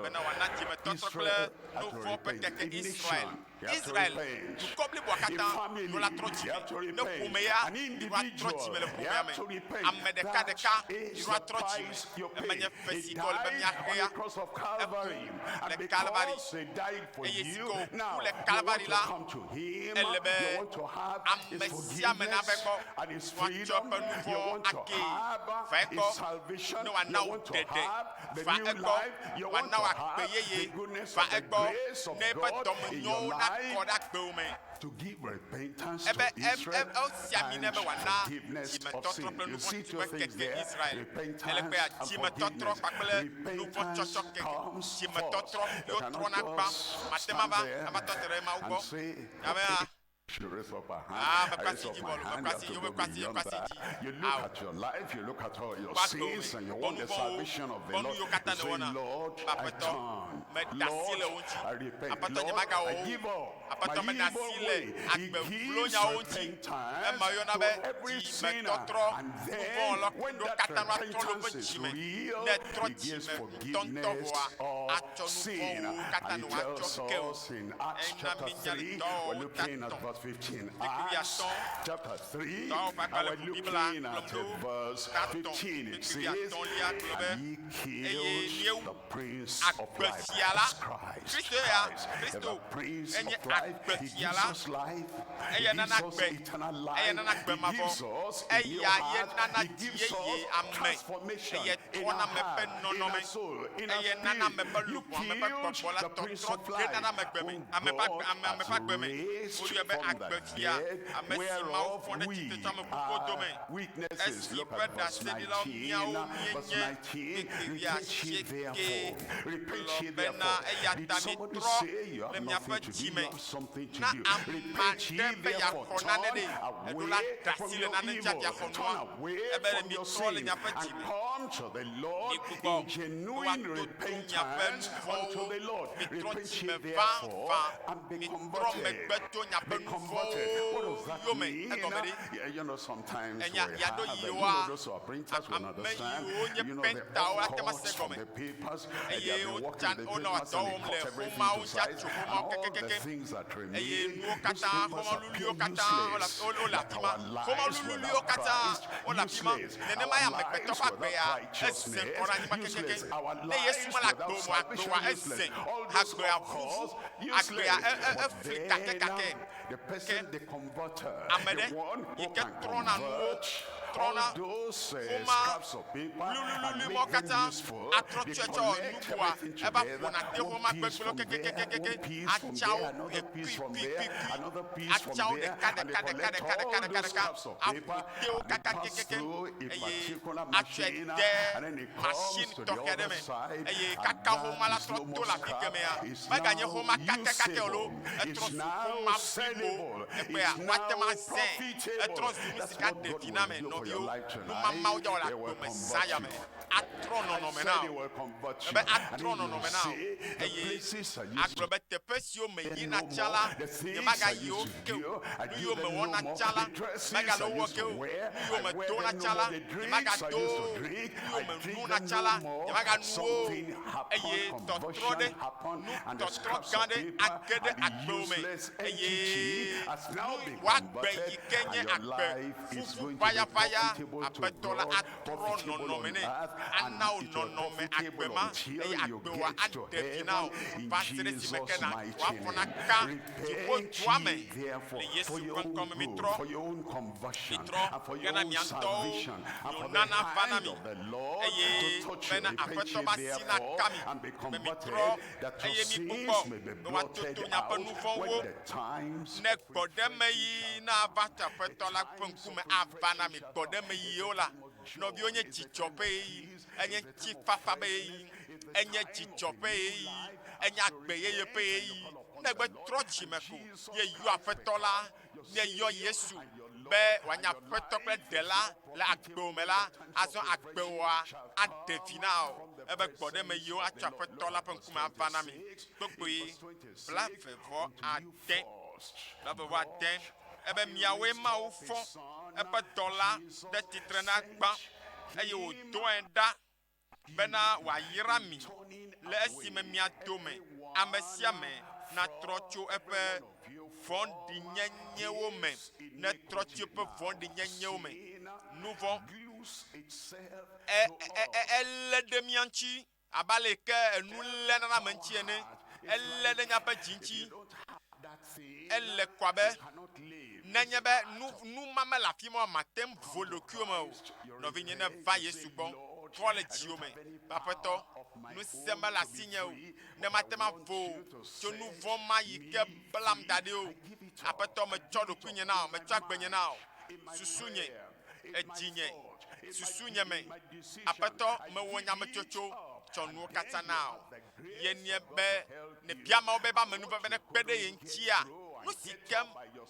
bena wòana dzimetɔtrɔ kple nu vɔ̃ ƒe keke Israel dukɔ bliboa katã no la trɔ dzime ne ƒome ya yino atrɔ dzime le ƒomea me ame ɖeka yino atrɔ dzime emenye fe si ke wòle be miaxea eku le Calvary eye si ke wòku le Calvary la ele be ame sia ame nave gbɔ woatsɔ eƒe nu vɔ̃ ake va egbɔ ne wòana wo ɖeɖe va egbɔ wòana wo agbe yeye va egbɔ ne eƒe dɔmenyɔwo nakɔ ɖe agbewo me ebe esi ami ne be wòana dzimetɔtrɔ kple nu vɔ̃ ƒe keke Israel ele be dzimetɔtrɔ kpakple nu vɔ̃ tsɔtsɔ keke dzimetɔtrɔ yiwo trɔna gbã matema va ava tɔte ɖe Mawu gbɔ yabea Should raise up our Ah, hand. but Raise up you our look hand. at You you, have to look at go you, beyond look at that. you. You look at your life, you look at all your Back sins, home. and you want the Bonu salvation of the bonu Lord. yo kata You ne say, wana. Lord, I Bapeto, turn. me Lord, dasile unchi. I repent. Apato Lord, nyemaga I o. give up Apato me my evil dasile. way. He Agbe gives blonya unchi. repentance Mayona to be every di sinner. metotro. And Muvon then, lo when do that kata no atolo repentance be is chime. real, Ne He trochi gives me forgiveness of sin. And He tells us in Acts chapter 3, we're looking at verse 15. Acts chapter 3, and we're looking at verse 15. It says, and He killed the Prince of Life. That's Christ. Christ is the Prince of Life. He gives us life. He gives us eternal life. He gives us a new heart. He gives us transformation in our heart, in our soul, in our spirit. You killed the Prince of Life, whom God has raised from the dead, whereof we are witnesses. Look at verse 19. Verse 19. Repent ye therefore. Repent ye therefore. Did somebody say you have nothing to do? You have something to na do. ama Repent ye ɖe be therefore, yeaxɔ turn nane ɖe eɖola away da from si le your nane dzi evil, abiaxɔ turn nua away ebe le from your mitrɔ le sin, miaƒe and dzime come to the Lord Mikugbɔ, in genuine watoto repentance miaƒe unto the Lord. mitrɔ Repent ye dzime therefore and be mitrɔ converted. megbe to Be miaƒe nu converted. What does that yome mean? egɔme ɖe Yeah, you know, sometimes we Enya- have, yado you yiwa, know, those who are printers will ame understand, yiwo nye you know, the pentawo atema upcuts se from gɔme. the papers, they Eye have been wo working in the tsa- wonɔ papers dɔ and they wɔm cut le everything xomawo to tsa size, tso and xomawo all the kekekeke. things that Eye remain, nuwo those katã, papers xɔma appear luliwo katã, useless, wole like afi ma. our Xɔma lives luliwo without katã, Christ, wole afi ma. useless, Nenema our ya amegbetɔ lives ƒe without agbea, ese righteousness, ŋkɔ ɖe anyigba useless, kekekeke. our Ne Yesu lives mele without agbe mo, salvation, agbewa useless, ese. all those Agbea upcuts, vuvu, useless. agbea But efli then, kakekake. the person, the converter, Ame the ɖe one who yi ke can trɔna nuwo, convert trɔna all those xɔma scraps of paper and lulululu make mɔ them katã useful. atrɔ They tsɔtsɔ collect nubua everything eba together, ƒona te one xɔma piece gbegblẽ from there, kekekekeke one piece from there, atsawo another piece from there, ekuikuikui another piece from atsawo there, ɖeka and they ɖeka collect ɖeka all ɖeka those ɖeka scraps of paper aƒotewo and they kaka pass kekeke through a eye particular atsɔe machine, de and then it comes machine to the tɔxɛ ɖe other me side, eye and kaka xɔma la that is trɔ no to more le afi scrap. kemea It's meganye now xɔma kakakake o lo usable. etrɔ It's zu now xɔma sellable. blibo ekpea It's now woatema zẽ profitable. etrɔ zu nu That's si ka what ɖe God vi na will me do for your nɔviwo life tonight. numamawo dza wole They will agbe me convert zã you. yame atrɔ I nɔnɔme said na they o will convert you. ebe And atrɔ then you nɔnɔme na o see the eye places I used agblɔ to be teƒe siwo me do yina no tsã more. la The things nyemaga I yiwo used to ke do, I nu do yiwo me them no wɔna more. tsã la The dresses megale I wɔ used ke to o wear, nu yiwo I me wear dona them no tsã la more. The nyemaga drinks I do used to drink, nu yiwo I me drink nuna them tsã no la more. nyemaga nu o Something eye happened, tɔtrɔ conversion ɖe happened, nu and the tɔtrɔ scraps gã of ɖe paper age ɖe and the agbewo me useless entity eye has now nu been woagbe converted, yi ke nye and your agbe life is vuvu going to be ʋayaʋaya profitable to aƒetɔ la God, atrɔ profitable nɔnɔme on ne earth, ana wo and it will be nɔnɔme profitable agbe ma until eye you agbewa get to aɖe vi na wo heaven in va se ɖe si me ke Jesus' na mighty woafɔna name. ka Repent dziƒodua me ye therefore le for Yesu your ƒe own ŋkɔ me good, mitrɔ for your own conversion, mitrɔ and for your gana own mia ŋutɔwo salvation, and for the nunana va na hand mi of the Lord eye to touch you. bena Repent aƒetɔ ye va si na therefore ka mi and be me converted, mitrɔ that your eye mi sins kpɔkpɔ may be be blotted woatoto out nyaƒe nu vɔ̃wo when the times ne gbɔɖemeyi na ava te aƒetɔ la ƒe ŋkume ava na mi gbɔɖemeyiwo la nɔviwo nye dzidzɔ ƒe ɣeyiɣi enye ŋutifafa ƒe ɣeyiɣi enye dzidzɔ ƒe ɣeyiɣi enye agbeyeye ƒe ɣeyiɣi ne gbe trɔ dzime ko ye yɔ aƒetɔ la ne yɔ Yesu be wòanye aƒetɔ kple ɖela le agbewo me la azɔ agbewoa aɖe vi na o ebe gbɔɖemeyiwo atsɔ aƒetɔ la ƒe ŋkume ava na mi kpekpe blavevɔ ade ebe miawoe Mawu fɔ eƒe dɔla ɖe titre na gbã eye wòdɔe ɖa bena wòayra mi le esime mia dome ame sia ame natrɔ tso eƒe vɔ̃ɖinyenyewo me netrɔ tso eƒe vɔ̃ɖinyenyewo me nu vɔ̃ elé ɖe mia ŋuti abe ale ke enu léna ɖe ame ŋuti ene elé ɖe miaƒe dzi ŋuti ele kɔ abe nenye be nu ma mele afi ma mate ŋu vo ɖokuiwo me o nɔvinye ne va Yesu gbɔ trɔ le dziwo me aƒetɔ nu se mele asinye o ne mate ma vo tso nu vɔ̃ ma yi ke blam da ɖi o aƒetɔ metsɔ ɖokuinye na o metsɔ agbenye na o susu nye edzinye susu nye me aƒetɔ mewɔ nyametsotso tsɔ nuwo katã na o ye nye be ne bia mawo be ba amenuveve ne kpe ɖe ye ŋutia nu si ke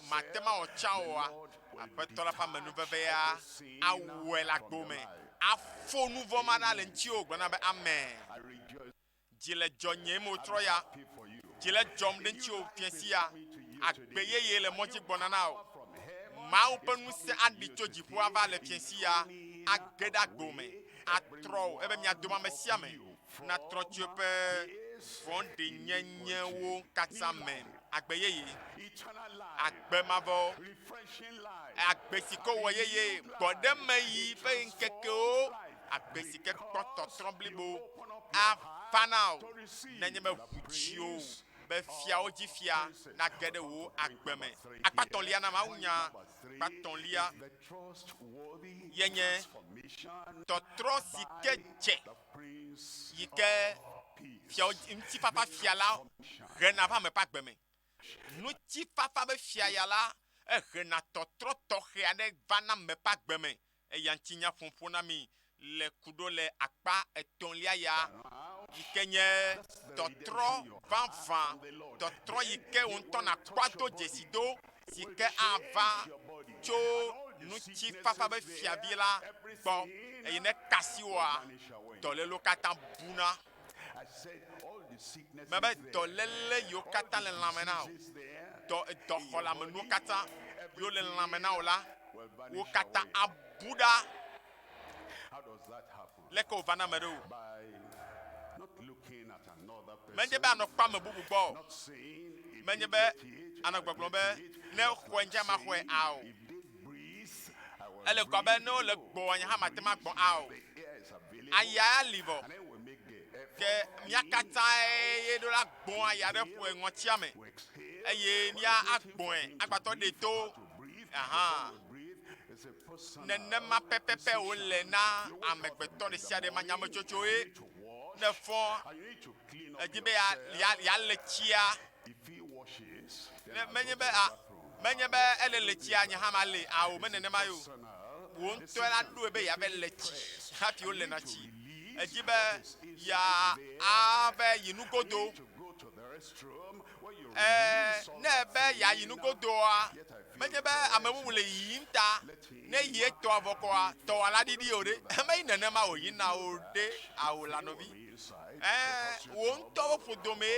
mate ma wɔ tsã oa aƒetɔ la ƒe amenuveve ya awɔe le agbo me afɔ nu vɔ̃ ma na le ŋuti o gblɔna be amen dzi le dzɔ nye me wotrɔ ya dzi le dzɔm ɖe ŋuti o fiesi ya agbe yeye le mɔdzi gbɔna na o Mawu ƒe ŋusẽ aɖi tso dziƒo ava le fiesi ya age ɖe agbo me atrɔ o ebe mia dome ame sia ame natrɔ tso eƒe vɔ̃ɖinyenyewo katã me agbe yeye agbe mavɔ agbe si ke wɔ yeye gbɔɖemeyi ƒe ŋkekewo agbe si ke kpɔ tɔtrɔ blibo ava na o nenye be ʋutsiwo be fiawo dzi fia nage ɖe wo agbe me akpatɔlia na Mawu nya akpatɔlia yenye tɔtrɔ si ke dze yi ke fiawo ŋutifafa fia la hena va ame ƒe agbe me ŋutifafa be fia ya la ehena tɔtrɔ tɔxɛ aɖe va na ame ƒe agbe me eya ŋuti nya ƒoƒo na mi le kuɖo le akpa etɔ̃lia ya yi ke nye tɔtrɔ vavã tɔtrɔ yi ke ŋutɔ nakpɔ do dzesi do si ke ava tso nutsi fafa be fiavi la gbɔ eye ne kasi woa dɔlélo katã buna. Mebe dɔléle yiwo katã le lãme na o dɔxɔlamenuwo katã yiwo le lãme na o la wo katã abu ɖa. Leke wòva na ame ɖe o. Menye be anɔ kpa ame bubu gbɔ o. Menye be anɔ gbɔgblɔ be ne xɔe ŋdze ma xɔe a o. Ele gɔ be ne wole gbɔwɔ nye hã mate ma gbɔ a o. Aya li vɔ. Ke mía katã ye ɖo la gbɔ aya ɖe ƒoe ŋɔtsia me. Eye mía agbɔe agbatɔ ɖe to. Nenema pɛpɛpɛ wòle na amegbetɔ ɖe sia ɖe ma nyametsotsoe. Ne fɔ edzi be ya le tsia. Menye be ele le tsia nye hã ma le awo me nenema yo. Wo ŋutɔ la ɖoe be ya be le tsi hafi wole na tsi. Edzi be ya ave yi nugodo. Ne be ya yi nugodoa. Menye be ame bubu le yiyim ta. Ne yi etɔ avɔ kɔa tɔwa la ɖiɖi o ɖe. Me yi nenema o yina o ɖe awo la nɔvi. Wo ŋutɔ wo ƒodome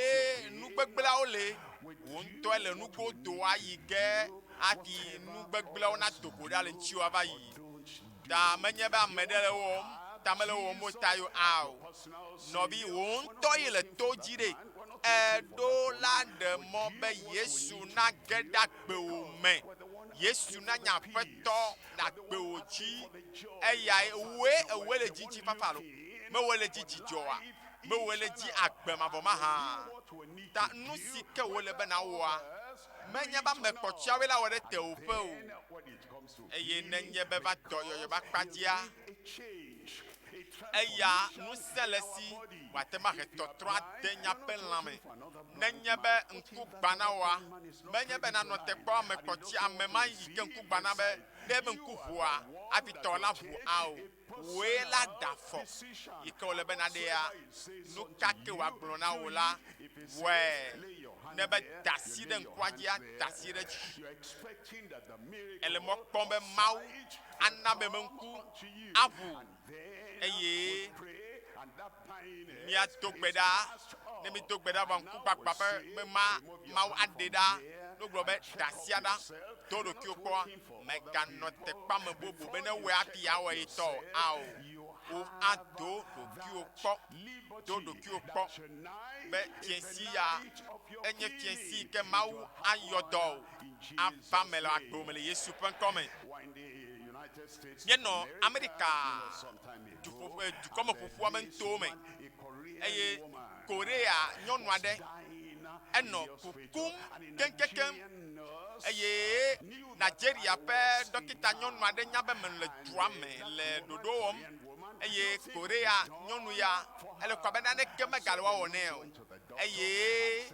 nugbegblẽawo le. Wo ŋutɔ le nugodoa yi ge afi nugbegblẽawo na do go ɖa le ŋutsiwo ava yi. Ta menye be ame ɖe le wɔm. Ta mele wɔm o ta yo a o. Nɔvi wo ŋutɔ yi le to dzi ɖe. Eɖo la ɖe mɔ be Yesu na ge ɖe agbewo me. Yesu na nya aƒetɔ le agbewo dzi. Eya ewoe le dzi ŋtsi fafa lo. Me wo le dzi dzidzɔa. Me wo le dzi agbe mavɔ ma hã. Ta nu si ke wo le be na wɔa. Menye be ame kpɔtɔawoe la wɔ ɖe tewoƒe o. Eye nenye be va dɔyɔyɔ va kpadzia. Eya nusẽ le si wate ma he tɔtrɔ ade nya ƒe lãme. Nenye be ŋku gbana woa. Menye be nanɔ te kpɔ ame kpɔtsi ame ma yi ke ŋku gbana be ne be ŋku ʋua afi tɔ la ʋu a o. Woe la da fɔ. Yi ke wole be na ɖea nu kake woagblɔ na wo la wɔe. Ne be da si ɖe ŋkua dzia da si ɖe dzi. Ele mɔ kpɔm be Mawu ana be me ŋku aʋu. Eye mía do gbe ɖa. Ne mi do gbe ɖa vɔ ŋku gbagba be Mawu aɖe ɖa. No gblɔ be da sia ɖa. Do ɖokuiwo kpɔ. Meganɔ tekpa me bobo be ne wɔe afi awɔ yi tɔ a o. Wo ado ɖokuiwo kpɔ. Do ɖokuiwo kpɔ. Be fiẽsi ya enye fiẽsi ke Mawu ayɔ dɔ ava me le agbo me le Yesu ƒe ŋkɔ me. Míenɔ Amerika dukɔme ƒoƒua be ŋuto me. Eye Korea nyɔnu aɖe enɔ kukum keŋkeŋ. Eye Nigeria ƒe dɔkita nyɔnu aɖe nya be mele dua me le ɖoɖo wɔm. Eye Korea nyɔnu ya ele kɔ be naneke megale woawɔ nɛ o. Eye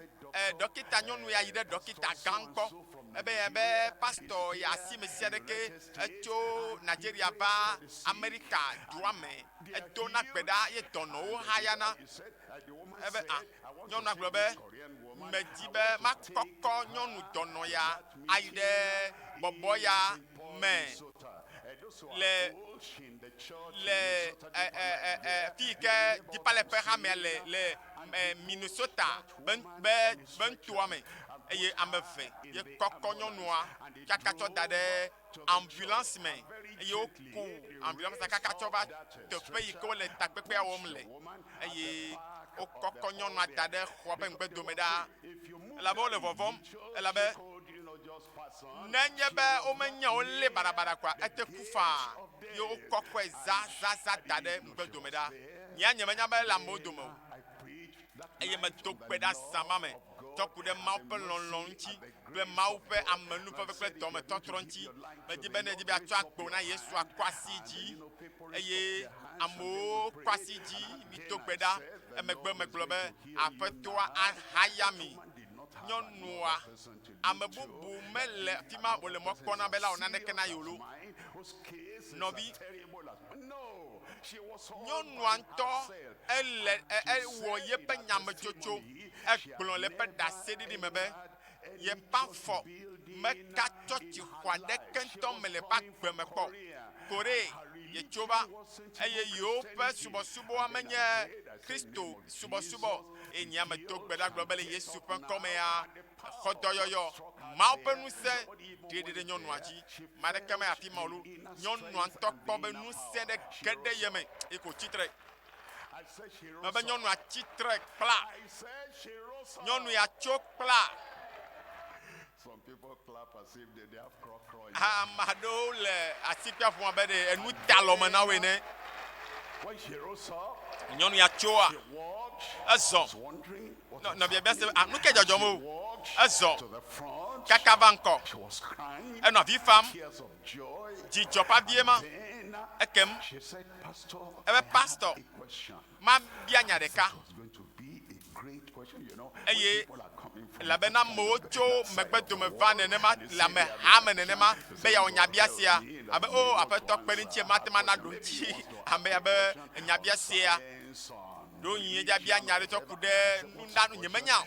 dɔkita nyɔnu ya yi ɖe dɔkita gã gbɔ. Ebe Pasteur ya asi me sia ɖeke etso Nigeria va Amerika dua me. Edo na gbe ɖa ye dɔnɔwo haya na. Ebe nyɔnua gblɔ be medzi be makɔkɔ nyɔnu dɔnɔ ya ayi ɖe bɔbɔ ya me le fi ke dipale ƒe hame le Minnesota be ŋutoa me. Eye ame eve ye kɔkɔ nyɔnua kaka tsɔ da ɖe ambulance me. Eye woku ambulance kaka tsɔ va teƒe yi ke wole takpekpea wɔm le. Eye wokɔkɔ nyɔnua da ɖe xɔa ƒe ŋgbedome ɖa. Elabe wole vɔvɔm. Elabe nenye be womenye wolé baɖabaɖa kɔa ete ku faa. Ye wokɔkɔe zazaza da ɖe ŋgbedome ɖa. Nye menya be le amewo dome o. Eye medo gbe ɖa sama me. Tɔku ɖe Mawu ƒe lɔlɔ̃ ŋuti kple Mawu ƒe amenuveve kple dɔmetɔtrɔ ŋuti. Medzi be ne dzi be atsɔ agbo na Yesu akɔ asi dzi. Eye amewo kɔ asi dzi mito gbe ɖa. Emegbe megblɔ be aƒetɔa ahaya mi. Nyɔnua ame bubu mele afi ma wòle mɔ kpɔna be la wò naneke na yolo. Nɔvi nyɔnua ŋutɔ ewɔ yeƒe nyametsotso Ekplɔ le ƒe ɖase ɖiɖi me be yeƒe afɔ megatsɔ tsixɔ aɖeke ŋutɔ me le ƒe agbe me kpɔ. Korea yetso va eye yewo ƒe subɔsubɔa menye Kristo subɔsubɔ. Enyi ame to gbeɖagblɔ be le Yesu ƒe ŋkɔmea xɔdɔyɔyɔ Mawu ƒe ŋusẽ ɖeɖe ɖe nyɔnua dzi. Ame aɖeke me afi ma o lo. Nyɔnua ŋutɔ kpɔ be ŋusẽ ɖe ge ɖe ye me eko tsitre. Mebe nyɔnua tsitre kpla. Nyɔnu ya tso kpla. Some people clap as if they have cross. Ame aɖewo le asikpe ƒom abe ɖe enu da lɔme na woe ne. When she rose up, Nyɔnu ya tsoa. she walked. Ezɔ. Wondering what No bia se nu ke dzɔdzɔm o. walked Ezɔ. to the front. Kaka va ŋkɔ. She was crying. Enɔ avi fam. Tears of joy. Dzidzɔ ƒe avie ma. Then Ekem. she said, Pastor, Ebe pastor. a question. Ma bia nya ɖeka. It was going to be a great question, you know. Eye People are coming from elabena amewo tso megbedome va nenema le amehame nenema be yeawɔ nyabia sia abe o aƒetɔ kpe ɖe ŋuti mate ma na ɖo ŋuti ame ya be nyabia sia ɖo nyi edza bia nya ɖe tsɔ ku ɖe nunanu nyemenya o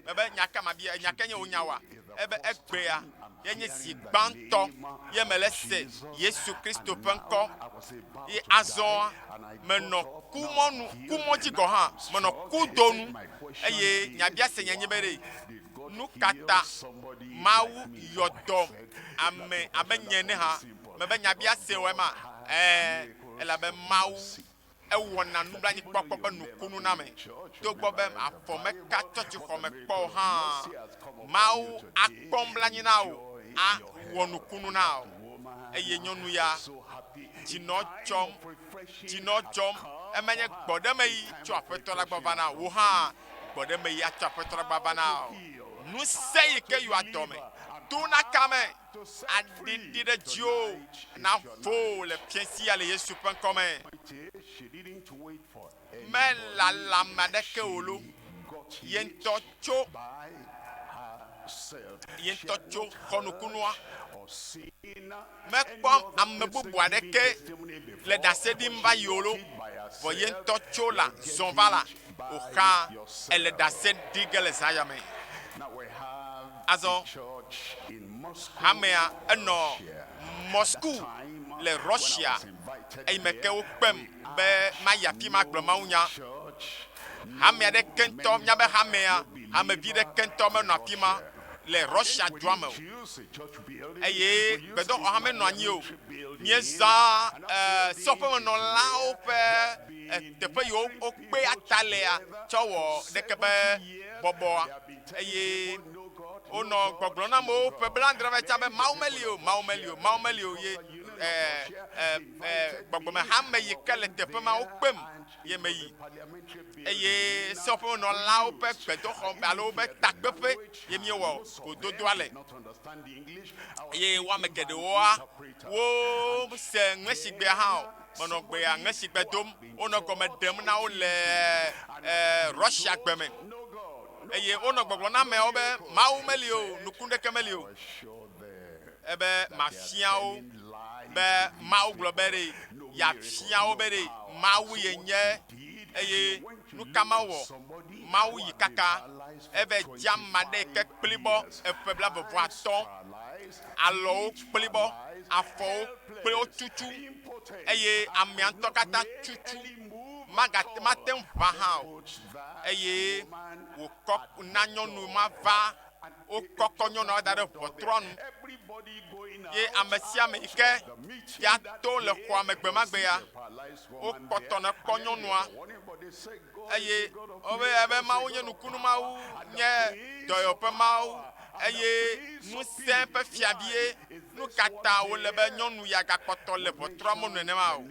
ebe nyake ma bia nyake nye wo nya wa ebe egbea yenye si gbãtɔ ye mele se Yesu Kristo ƒe ŋkɔ ye azɔ menɔ kumɔdzi gɔ hã menɔ kudonu eye nyabia se nye nye be ɖe nu kata Mawu yɔdɔ ame abe nye ne hã mebe nyabia se wɔe ma elabe Mawu ewɔna nublanuikpɔkpɔ ƒe nukunu na me togbɔ be afɔ meka tsɔtsixɔ me kpɔ hã Mawu akpɔ nublanui na wo awɔ nukunu na wo eye nyɔnu ya dzinɔ dzɔm emenye gbɔɖemeyi tso aƒetɔ la gbɔ va na wo hã gbɔɖemeyi atso aƒetɔ la gbɔ va na wo nusẽ yi ke yɔ adɔme to na kame aɖiɖi ɖe dziwo na ƒo le fiasia le Yesu ƒe ŋkɔme melalame aɖeke o lo ye ŋutɔ tso xɔnukunua mekpɔ ame bubu aɖeke le ɖase ɖim va yi o lo vɔ ye ŋutɔ tso la zɔn va la oxa ele ɖase ɖi ge le zã ya me. Azɔ hamea enɔ Moscow le Russia eyi me ke wokpem be mayi afi ma gblɔ mawu nya hamea ɖe kentɔ mía be hamea hamevi ɖe kentɔ menɔ afi ma le Russia dua me o eye gbedoxɔ hã menɔ anyi o míezã sɔƒemenɔlawo ƒe teƒe yiwo wokpe ata lea tsɔ wɔ ɖeke be bɔbɔa eye wonɔ gbɔgblɔ na amewo ƒe blaadre va tsa be Mawu meli o ye gbɔgbɔme hame yi ke le teƒe ma wokpem ye me yi eye sɔƒemenɔlawo ƒe gbedoxɔ alo woƒe takpeƒe ye míewɔ wododoa le eye woame geɖewoa wose ŋetsigbea hã o menɔ gbea ŋetsigbe dom wonɔ gɔme ɖem na wo le Russia gbe me eye wonɔ gbɔgblɔ na ameawo be Mawu meli o nuku ɖeke meli o ebe mafia wo be Mawu gblɔ be ɖe yafia wo be ɖe Mawu ye nye eye nu ka ma wɔ Mawu yi kaka eve dzama ɖe ke kplibɔ eƒe blavevoatɔ alɔwo kplibɔ afɔwo kple wo tutu eye amea ŋutɔ katã tutu mate ŋu ʋã hã o eye wòkɔ na nyɔnu ma va wokɔkɔ nyɔnua da ɖe ʋɔtrɔ nu ye ame sia ame yi ke ya to le xɔa me gbe ma gbe ya wokpɔtɔ ne kpɔ nyɔnua eye wobe ebe Mawu nye nukunu Mawu nye dɔyɔƒe Mawu eye ŋusẽ ƒe fiabie nu katã wole be nyɔnu ya gakpɔtɔ le ʋɔtrɔa me nenema o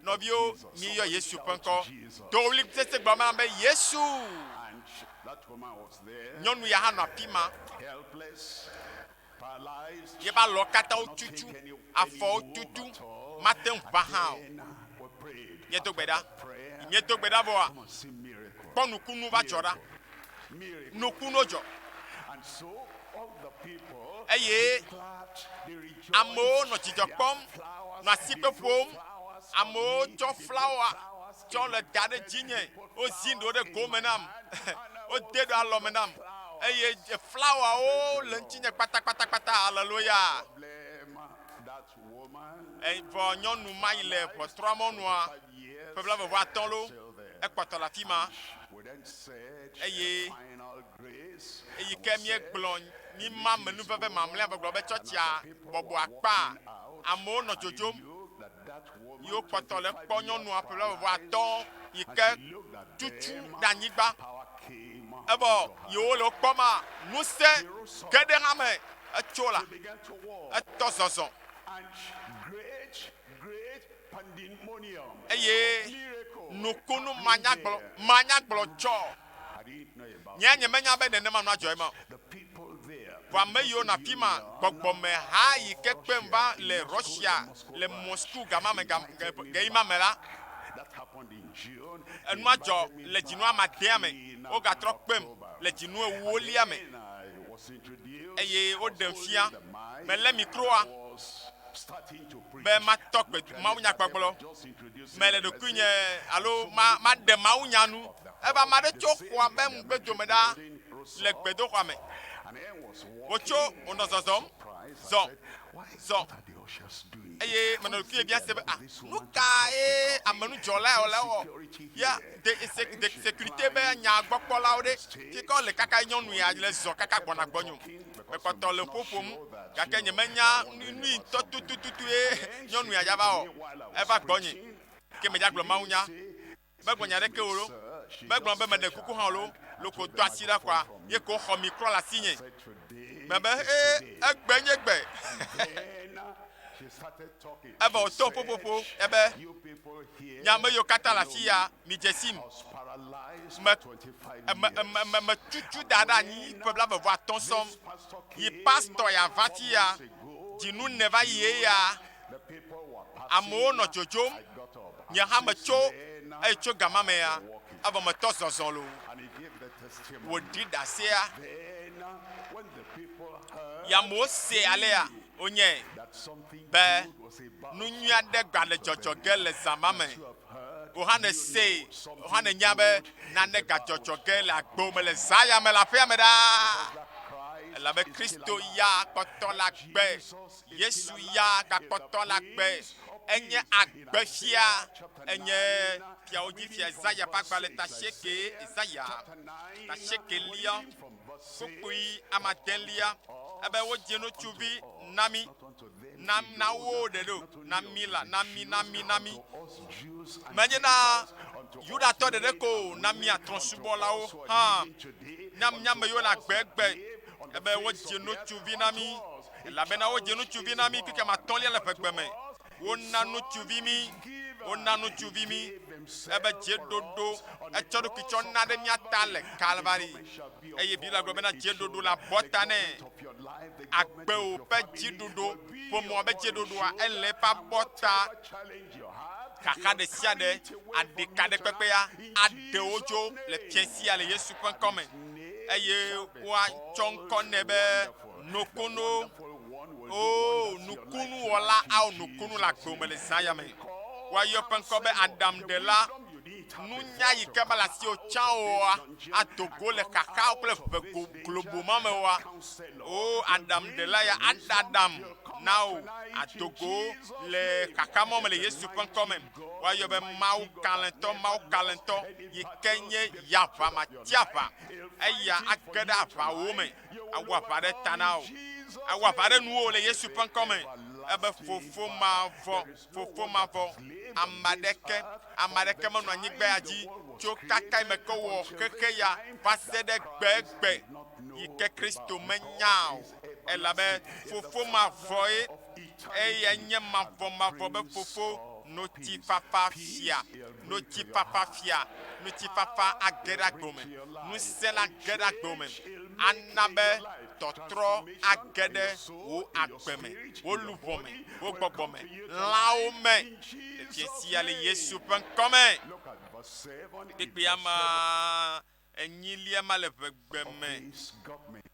nɔviwo míyɔ Yesu ƒe ŋkɔ dowli sese gblɔ me be Yesu nyɔnu ya hã nɔ afi ma yebe alɔ katã wo tutu afɔwo tutu mate ŋu ʋã hã o miedo gbe ɖa vɔa kpɔ nukunu va dzɔ ɖa nukunu dzɔ eye amewo nɔ dzidzɔ kpɔm nɔ asikpe ƒom amewo tsɔ flawa tsɔ le da ɖe dzinye wozi ɖo ɖe gome nam o de do alo menam eye flower o le ntinye kpata hallelujah That woman, e vo nyonu mai le po 3 mois noa pebla vo aton lo e kpoto la fima we then said, eye final grace. eye kemie glon ni ma menu veve mamle vo be chochia bobo akpa amo no jojom That woman, yo kpoto le po nyonu pebla vo aton ike tutu danigba power came, ebo yo lo kpoma nuse gede hame echola began to walk, etozozon and great pandemonium, eye miracle. nukunu manyaglo cho I didn't know about nyanye menya be nene manu ajoy ma the people there. wa meyo na pima gbogbo me ha yi kekpemba le Russia le Moscow gama me gaima mela That happened in June. enu ajo le jinu amade me o ga tro kpem le jinu ewoli ame And I was introduced. eye o demfia The mic me le micro a was starting to preach. be ma tokpe ma unya gbagbolo Just introducing me le do kunye alo ma de ma unya nu e ba ma de chokwa be mgbedo me da le gbedo kwa me and then was ocho ono zozom surprised. zo Why zo what are the ushers doing? eye me no kuye bia se be ah nuka e amanu jola o le o ya de sécurité be nya gbokpola o de ti ko le kaka nyonu ya le zo kaka gbona gbonyu me ko to le popom kaka nye menya ni to tututu e nyonu ya jaba o e ba gbonyi ke me jaglo maunya be gbonya de ke oro be gbon be me de kuku han lo ko to asira kwa ye ko ho micro la signe me be egbenye gbe Then she started talking. ebe o She to said, popopo ebe you people here nyame yo kata la fia mi jesim was paralyzed me for 25 years. me tutu dada ni pebla be voir ton som Pastor yi came pastor ya vati ya ago. jinu neva ye ya The people were passing. amo no jojom I got up. nya ha me cho Then, e cho gama me ya aba me to zozon lo and he gave the testimony. wo di da se ya Then, when the people heard ya mo se ale ya onye that something be good was about nu nya de gba le jojo gele zamame to have heard, o hane se o hane nyabe na ne ga jojo gele agbo me le zaya me la fe me da Christ la be Kristo ya kpoto la gbe Yesu ya ka kpoto la gbe enye agbe fia enye pia oji fia Isaiah pa gba le ta sheke Isaiah ta sheke lia kupui amadelia ebe wo jeno chuvi nami na wo de do namila nami us Jews and menye na yuda to de ko nami atron subo la o ha today nyam yo na gbegbe ebe wo jeno chuvi nami la bena wo jeno chuvi nami kike ma ton le pegbe me wo nanu chuvi mi ebe jedodo e chodo kicho na de mi atale Calvary eye bi la gbe na jedodo la botane of your life, the agbe o pe Dziɖuɖu pomo be jedodo a ele pa bota challenge you have. kaka de siade ade kade pepe ya ade ojo le piensi ale yesu.com eye wa chonko nebe nokono o nukunu wala au nukunu la gbome le zaya me wa yo penko be Adam de la nunya yi kebala si o chao a Togo le kaka ple globo mame wa o Adam de la ya Adam now a Togo le kaka mome le yesu.com wa yo be mau kalento yi kenye yava ma tiava eya agada va wome awa va de tanao awa va de nuo le yesu.com ebe fofo ma vo amadeke manu anyigbe aji tso kaka me ko wo keke ya va se de gbegbe yi ke Kristo menyao elabe fofo ma vo e nye ma vo be fofo noti papa fia agera gbome nu sela agera gbome anabe totro agede wo agbeme wo luvome wo gbogbome laome tiesi ale yesu.com Look at verse 7. It pipi ama enyilia male vegbeme is government.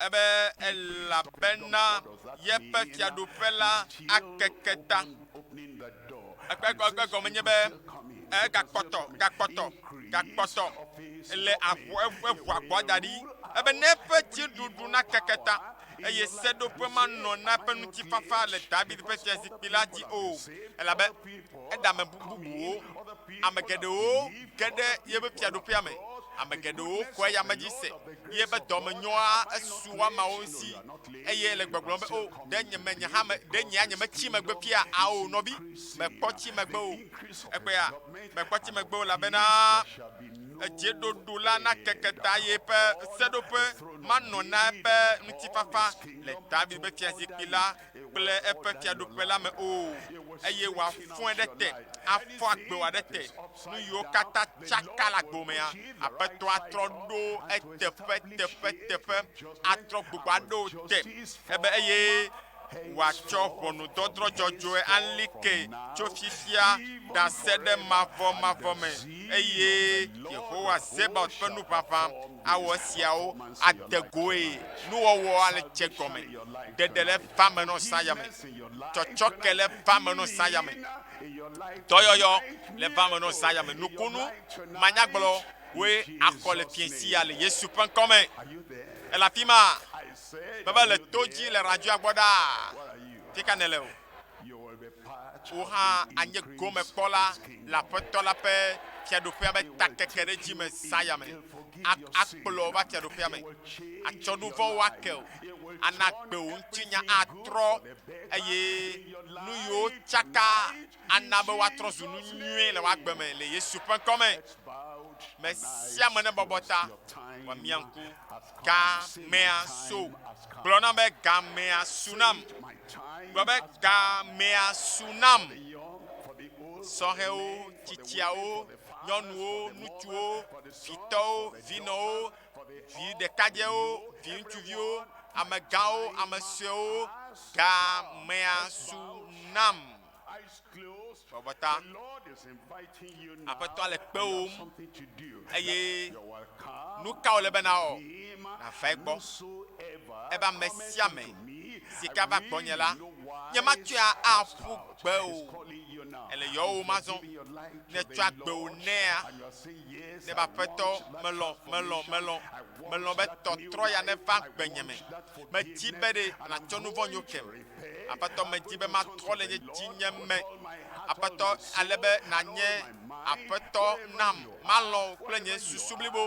ebe elabena yepe fiadopela akeketa Opening the door. akpekome nyebe gakpoto le avo agbodadi ebe nepe dziɖuɖu na keketa eye seɖoƒe manɔ na ƒe ŋutifafa le David ƒe fiazikpui la dzi o elabe eɖame bubuwo ame geɖewo ge ɖe yebe fiaɖoƒea me ame geɖewo kɔe yame dzi se yebe dɔme nyɔa esu wɔmawo si eye le gbɔgblɔm be o ɖe nye metsi megbe fia awo nɔvi mekpɔ tsi megbe o egbea mekpɔ tsi megbe o labena dziɖuɖu la na keketa ye ƒe seɖoƒe manɔ na eƒe ŋutifafa le David ƒe fiazikpui la kple eƒe fiaɖoƒe la me o eye wòafɔe ɖe te afɔ agbewoa ɖe te nu yiwo katã tsaka le agbomea aƒetɔ atrɔ ɖo teƒe atrɔ gbogbo aɖewo te ebe eye wòatsɔ ʋɔnudɔdrɔ̃ dzɔdzɔe alike tso fifia da se ɖe mavɔ me eye Yehowa Zebaot ƒe nuʋaʋã awɔ esiawo adegoe nuwɔwɔ ale dze gɔme ɖeɖe le va me nɔ sayame tsɔtsɔke le va me nɔ sayame dɔyɔyɔ le va me nɔ sayame nukunu manyagblɔ woe axɔ le fiesia le Yesu ƒe ŋkɔme ele afi ma bebe le to dzi le radioa gbɔ ɖaa fika ne le o wo hã anye gome kpɔla le aƒetɔ la ƒe fiaɖoƒea be takeke ɖe dzi me sayame akplɔ va fiaɖoƒea me atsɔ nu vɔ̃wo ake o ana gbewo ŋutinya atrɔ eye nu yiwo tsaka ana be woatrɔ zu nu nyuie le woagbe me le Yesu ƒe ŋkɔme me sia me ne bɔbɔ ta wòamia ŋku gamea so gblɔ na be gamea su nam gblɔ be gamea su nam sɔhewo tsitsiawo nyɔnuwo ŋutsuwo vitɔwo vinɔwo vi ɖekadzɛwo vi ŋutsuviwo amegãwo ame suewo gamea su nam bɔbɔta aƒetɔ le kpe wòm eye nu kawo le bena wɔ nava egbɔ ebe ame sia ame si ke va gbɔnye la nye matsɔe aƒu gbe o ele yɔwo mazɔ ne tsɔ agbewo nea ne be aƒetɔ melɔ be tɔtrɔ ya ne va gbenye me medi be ɖe natsɔ nu vɔ nyo kem aƒetɔ medi be matrɔ le nye dzinye me aƒetɔ ale be nanye aƒetɔ nam malɔ kple nye susu blibo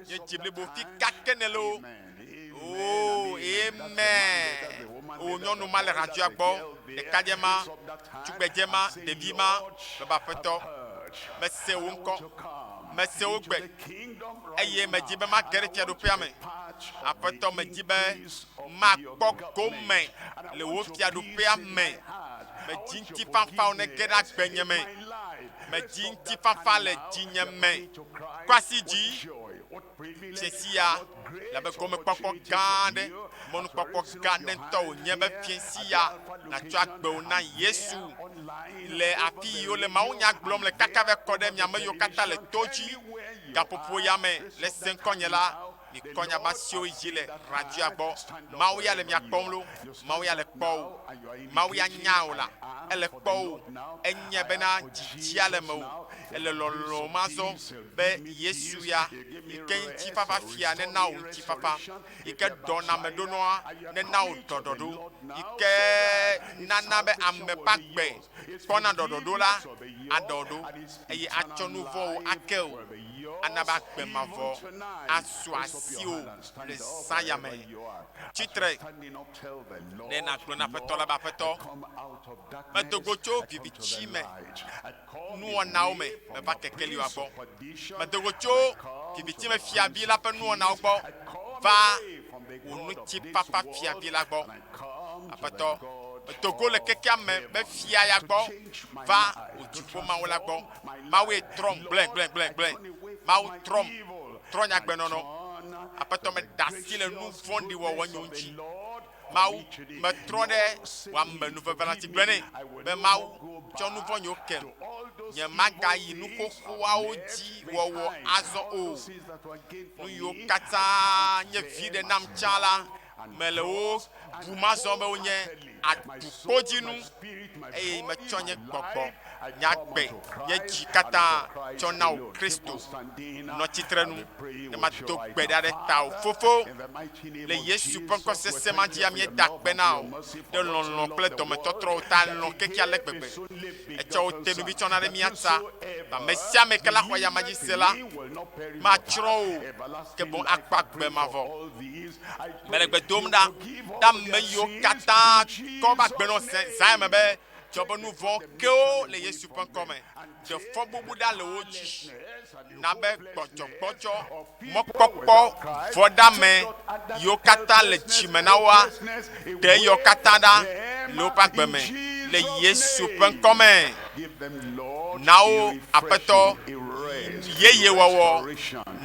nye dzi blibo fi kake ne le o o amen o nyɔnu ma le radioa gbɔ ɖekadzɛ ma tugbedzɛ ma ɖevi ma bebe aƒetɔ mese wo ŋkɔ mese wo gbe eye medzi be mage ɖe fiaɖoƒea me aƒetɔ medzi be makpɔ gome le wo fiaɖoƒea me medzi ŋutifafawo ne ge ɖe agbenye me medzi ŋutifafa le dzinye me kɔ asi dzi fiesia le be gomekpɔkpɔ gã aɖe mɔnukpɔkpɔ gã aɖe ŋutɔ wònye be fiesia natsɔ agbewo na Yesu le afi yiwo le mawunya gblɔm le kaka ve kɔ ɖe miame yiwo katã le to dzi gaƒoƒo ya me le se ŋkɔnye la mikɔ nya ba siwo dzi le radioa gbɔ mawu ya le mia kpɔm lo mawu ya le kpɔ o mawu ya nya o la ele kpɔ o enye bena dzidzia le me o ele lɔlɔ mazɔ be Yesu ya yike ŋutifafa fia ne na o ŋutifafa yike dɔna meɖonɔa ne na o dɔdɔɖo yike nana be ame ƒe agbe kpɔna dɔdɔɖo la aɖɔɖo eye atsɔ nu vɔwo ake o ana be agbe mavɔ asu asi o le sayame tsitre ne nakplɔ na aƒetɔ la be aƒetɔ medogo tso vivitsi me nuwɔnawo me meva kekeliwoa gbɔ medogo tso vivitsi me fiavi la ƒe nuwɔnawo gbɔ va wò ŋutifafa fiavi la gbɔ aƒetɔ medogo le kekea me be fia ya gbɔ va wò dziƒomawo la gbɔ mawue trɔm gblẽ mawu trɔ nyagbenɔnɔ aƒetɔ me da asi le nu vɔ̃ɖi wɔwɔ nyo ŋuti mawu metrɔ ɖe wòame nuveve la tsi gblẽ nɛ be mawu tsɔ nu vɔ̃ nyo kem nye magayi nu xoxoawo dzi wɔwɔ azɔ o nu yiwo katã nye vi ɖe nam tsã la me le wo buma zɔm be wonye atukpodinu eye metsɔ nye gbɔgbɔ nyagbe nye dzi katã tsɔ na wo Kristo nɔ tsitrenu ne mato gbe ɖa ɖe tawò fofo le Yesu ƒe ŋkɔ sesẽ ma dzia míeda kpe na wo ɖe lɔlɔ̃ kple dɔmetɔtrɔwo ta lɔ̃ keke ale gbegbe etsɔ wo tenubi tsɔna ɖe mía ta ame sia ame ke la xɔ yama dzi se la matsrɔ̃ wo ke boŋ akpɔ agbe mavɔ mele gbe dom ɖa ɖe ame yiwo katã kɔ ba gbenɔ zã me be tsɔ be nu vɔ kewo le Yesu ƒe ŋkɔ me de fɔbubu ɖa le wo dzi na be gbɔdzɔgbɔdzɔ mɔkpɔkpɔ vɔɖame yiwo katã le dzime na woa ɖe yiwo katã ɖa le woƒe agbe me le Yesu ƒe ŋkɔ me na wo aƒetɔ yeye wɔwɔ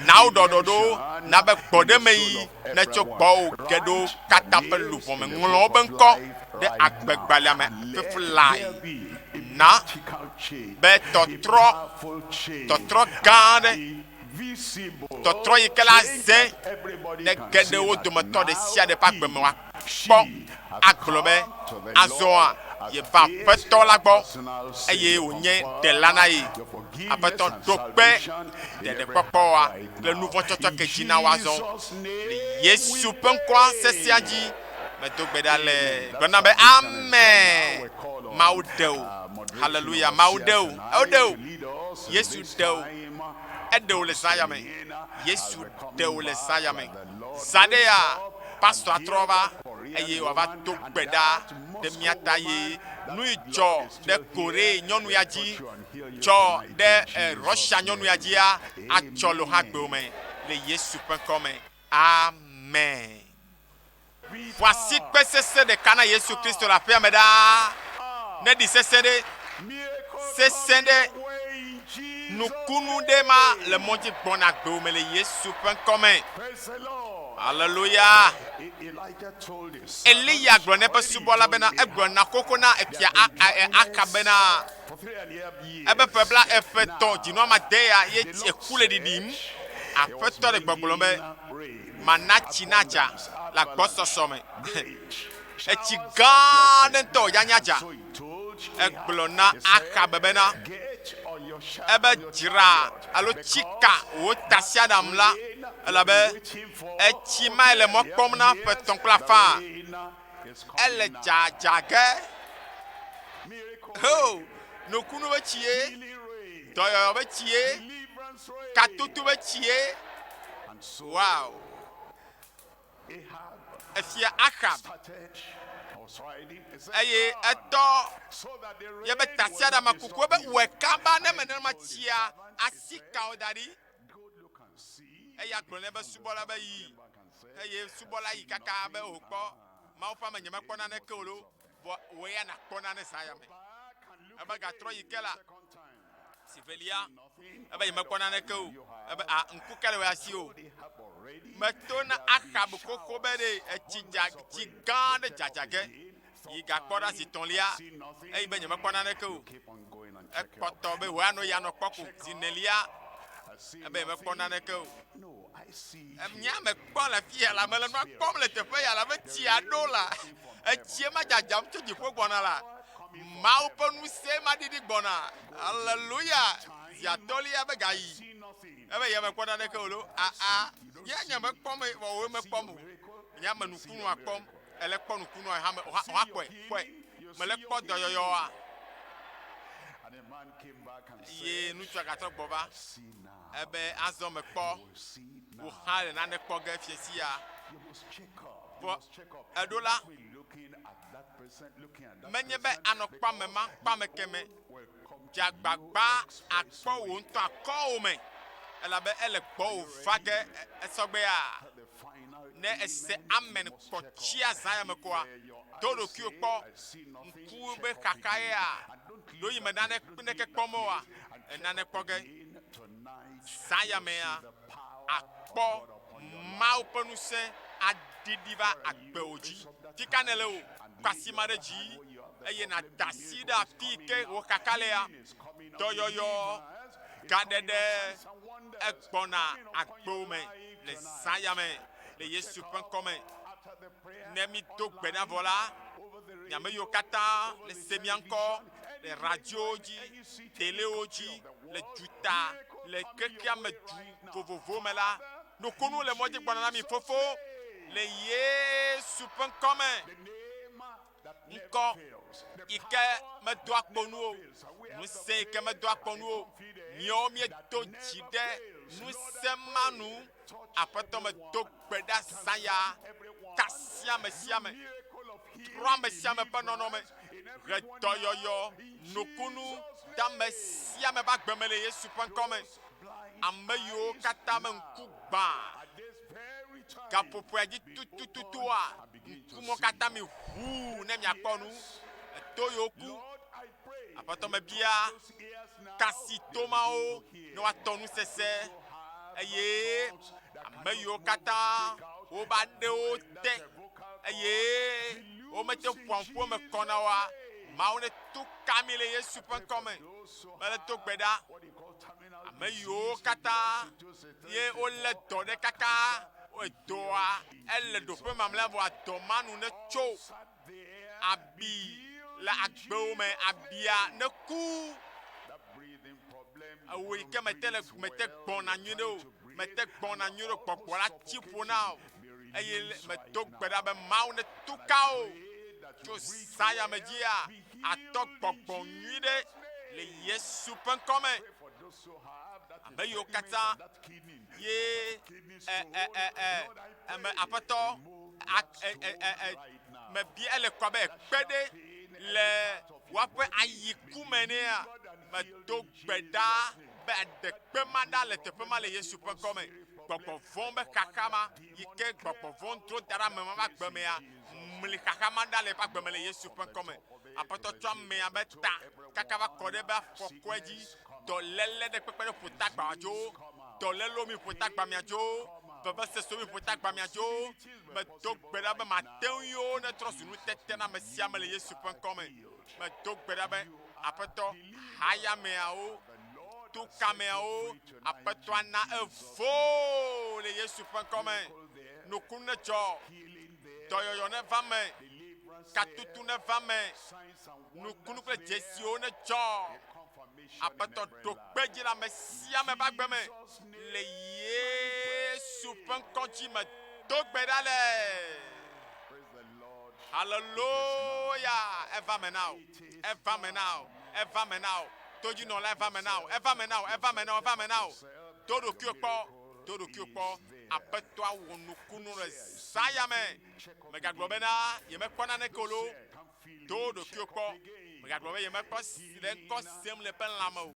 na wo ɖɔɖɔɖo na be gbɔɖemeyi ne tso gbɔwo geɖewo katã ƒe luʋɔ me ŋlɔ wobe ŋkɔ ɖe agbegbalẽa me fiflae na be tɔtrɔ gã aɖe tɔtrɔ yi ke la zẽ ɖe geɖewo dometɔ ɖe sia ɖe ƒe agbe me woakpɔ agblɔ be azɔa yeva aƒetɔ la gbɔ eye wònye ɖela na ye aƒetɔ ɖo kpe ɖeɖekpɔkpɔwoa kple nu vɔ tsɔtsɔ ke dzi na woazɔ le Yesu ƒe ŋkɔa sesẽa dzi medo gbe ɖa le gblɔna be amen. Mawu ɖe wo haleluya mawu ɖe wo eɖe wo Yesu ɖe wo eɖe wo le zãya me Yesu ɖe wo le zãya me zã ɖe ya pastor atrɔ va eye wòava do gbe ɖa ɖe mía ta ye nu yi dzɔ ɖe Korea nyɔnu ya dzi dzɔ ɖe Russia nyɔnu ya dzia adzɔ le woƒe agbewo me le Yesu ƒe ŋkɔ me amen. Voici kpe sesẽ ɖeka na Yesu Kristo le aƒea me ɖaa ne ɖi sesẽ ɖe nukunu ɖe ma le mɔ dzi gbɔna agbewo me le Yesu ƒe ŋkɔ me. Hallelujah. Elia gblɔ ne eƒe subɔla bena egblɔ na koko na efia aka bena ebe ƒe bla eƒetɔ dzinu amade ya ye eku le ɖiɖim aƒetɔ le gbɔgblɔ be mana tsi na dza le agbɔsɔsɔ me etsi gã aɖe ŋutɔ ya nya dza egblɔ na aka bena ebe dzra alo tsika wo tasiaɖam la elabe etsi ma le mɔ kpɔm na ƒetɔ kple afã ele dzadzage ho nukunu be tsie dɔyɔyɔ be tsie katutu be tsie wow efia Ahab eye etɔ yebe tasiaɖama kuku ebe wɔ kaba ne me nenema tsia asi kawo da ɖi eya gblɔ ne be subɔla be yi eye subɔla yi kaka be wòkpɔ mawu ƒe ame nyemekpɔ naneke o lo vɔ wò ya nakpɔ nane zã ya me ebe gatrɔ yi ke la si velia ebe nyemekpɔ naneke o ebe ŋku ke le wò asi o meto na Ahab koko be ɖe etsi gã aɖe dzadzage yi gakpɔ ɖa zi tɔ̃lia eye be nyemekpɔ naneke o ekpɔtɔ be wòanɔ ya nɔ kpɔ ko zi nelia ebe nyemekpɔ naneke o nya me kpɔ le fi ya la me le nua kpɔm le teƒe ya la be tsia ɖo la etsie ma dzadzam tso dziƒo gbɔna la mawu ƒe ŋusẽ ma ɖiɖi gbɔna haleluya ziatɔlia be gayi ebe nyemekpɔ naneke o lo nye mekpɔm vɔ wo mekpɔm o nye ame nukunua kpɔm ele kpɔ nukunua hã kpɔe mele kpɔ dɔyɔyɔa ye ŋutsua gatrɔ gbɔ va ebe azɔ me kpɔ wo hã le nane kpɔ ge fiesi ya vɔ eɖo la menye be anɔ kpame ma kpame keme dzagbagba akpɔ wo ŋutɔ akɔwo me elabe ele gbɔ wo va ge esɔgbea ne ese amen kpɔtsia zã ya me koa do ɖokuiwo kpɔ ŋku be kaka ya do yi me neke kpɔm oa enane kpɔ ge zã ya mea akpɔ mawu ƒe ŋusẽ aɖiɖi va agbewo dzi tika ne le o kpasi ma ɖe dzi eye nada asi ɖe afi yi ke wo kaka le ya dɔyɔyɔ gaɖeɖe egbɔna agbewo me le zã ya me le Yesu ƒe ŋkɔ me ne mi do gbe na vɔ la nyame yiwo katã le semi encore le radio dzi téléwo dzi le duta le kekea me du vovovo me la nukunu le mɔdzi gbɔna na mi fofo le Yesu ƒe ŋkɔme ŋkɔ yi ke medo akpɔ nu o ŋusẽ yi ke medo akpɔ nu o míawo miedo dzi ɖe ŋusẽ ma nu aƒetɔ medo gbe ɖa zã ya kasia ame sia ame trɔ ame sia ame ƒe nɔnɔme ɣe dɔyɔyɔ nukunu de ame sia ame ƒe agbe me le Yesu ƒe ŋkɔme ame yiwo katã me ŋku gbã gaƒoƒoa dzi tutututua ŋkumɔ katã mi ʋu ne miakpɔ nu to yiwo ku aƒetɔ me bia kasi tomawo ne woatɔ nu sese eye ame yiwo katã woba ɖewo te eye womete ƒoanƒo me kɔna wa mawu ne tu kami le Yesu ƒe ŋkɔme mele to gbe ɖa ame yiwo katã ye wolé dɔ ɖe kaka dɔa ele ɖoƒe mamlɛa vɔ dɔ ma nu ne tso abi le agbewo me abia ne ku ewo yi ke mete gbɔna nyui ɖe o mete gbɔna nyui ɖe gbɔgbɔ la tsi ƒo na o eye medo gbe ɖa be mawu ne tu ka o tso saya me dzia atɔ gbɔgbɔ nyui ɖe le Yesu ƒe ŋkɔme ame yiwo katã ye aƒetɔ mebia ele kɔ be kpe ɖe le woaƒe ayiku me nea medo gbe ɖa be aɖe kpe ma ɖa le teƒe ma le Yesu ƒe ŋkɔme gbɔgbɔ vɔ̃ be xaxa ma yi ke gbɔgbɔ vɔ̃ dro da ɖe ame ma ƒe agbe mea mli xaxa ma ɖa le eƒe agbe me le Yesu ƒe ŋkɔme aƒetɔ tsɔ amea be ta kaka va kɔ ɖe be afɔkɔe dzi dɔléle ɖe kpekpe ɖe ƒota gba dzo dɔlélo mi ƒota gba mia dzo veveseso mi ƒota gba mia dzo medo gbe ɖa be mate ŋu yiwo ne trɔ zu nutete na ame sia ame le Yesu ƒe ŋkɔme medo gbe ɖa be aƒetɔ hayameawo tukameawo aƒetɔ ana evo le Yesu ƒe ŋkɔme nukunu ne dzɔ dɔyɔyɔ ne va me katutu ne va me nukunu kple dzesiwo ne dzɔ aƒetɔ ɖo kpe dzi le ame sia ame ƒe agbe me le Yesu ƒe ŋkɔ dzi me do gbe ɖa le haleluya eva me na o eva me na o eva me na o todzinɔla eva me na o eva me na o eva me na o eva me na o do ɖokuiwo kpɔ aƒetɔa wɔ nukunu le zaya me megagblɔ bena yemekpɔ naneke o lo do ɖokuiwo kpɔ megagblɔ be yemekpɔ si le ŋkɔ sem le ƒe lãme o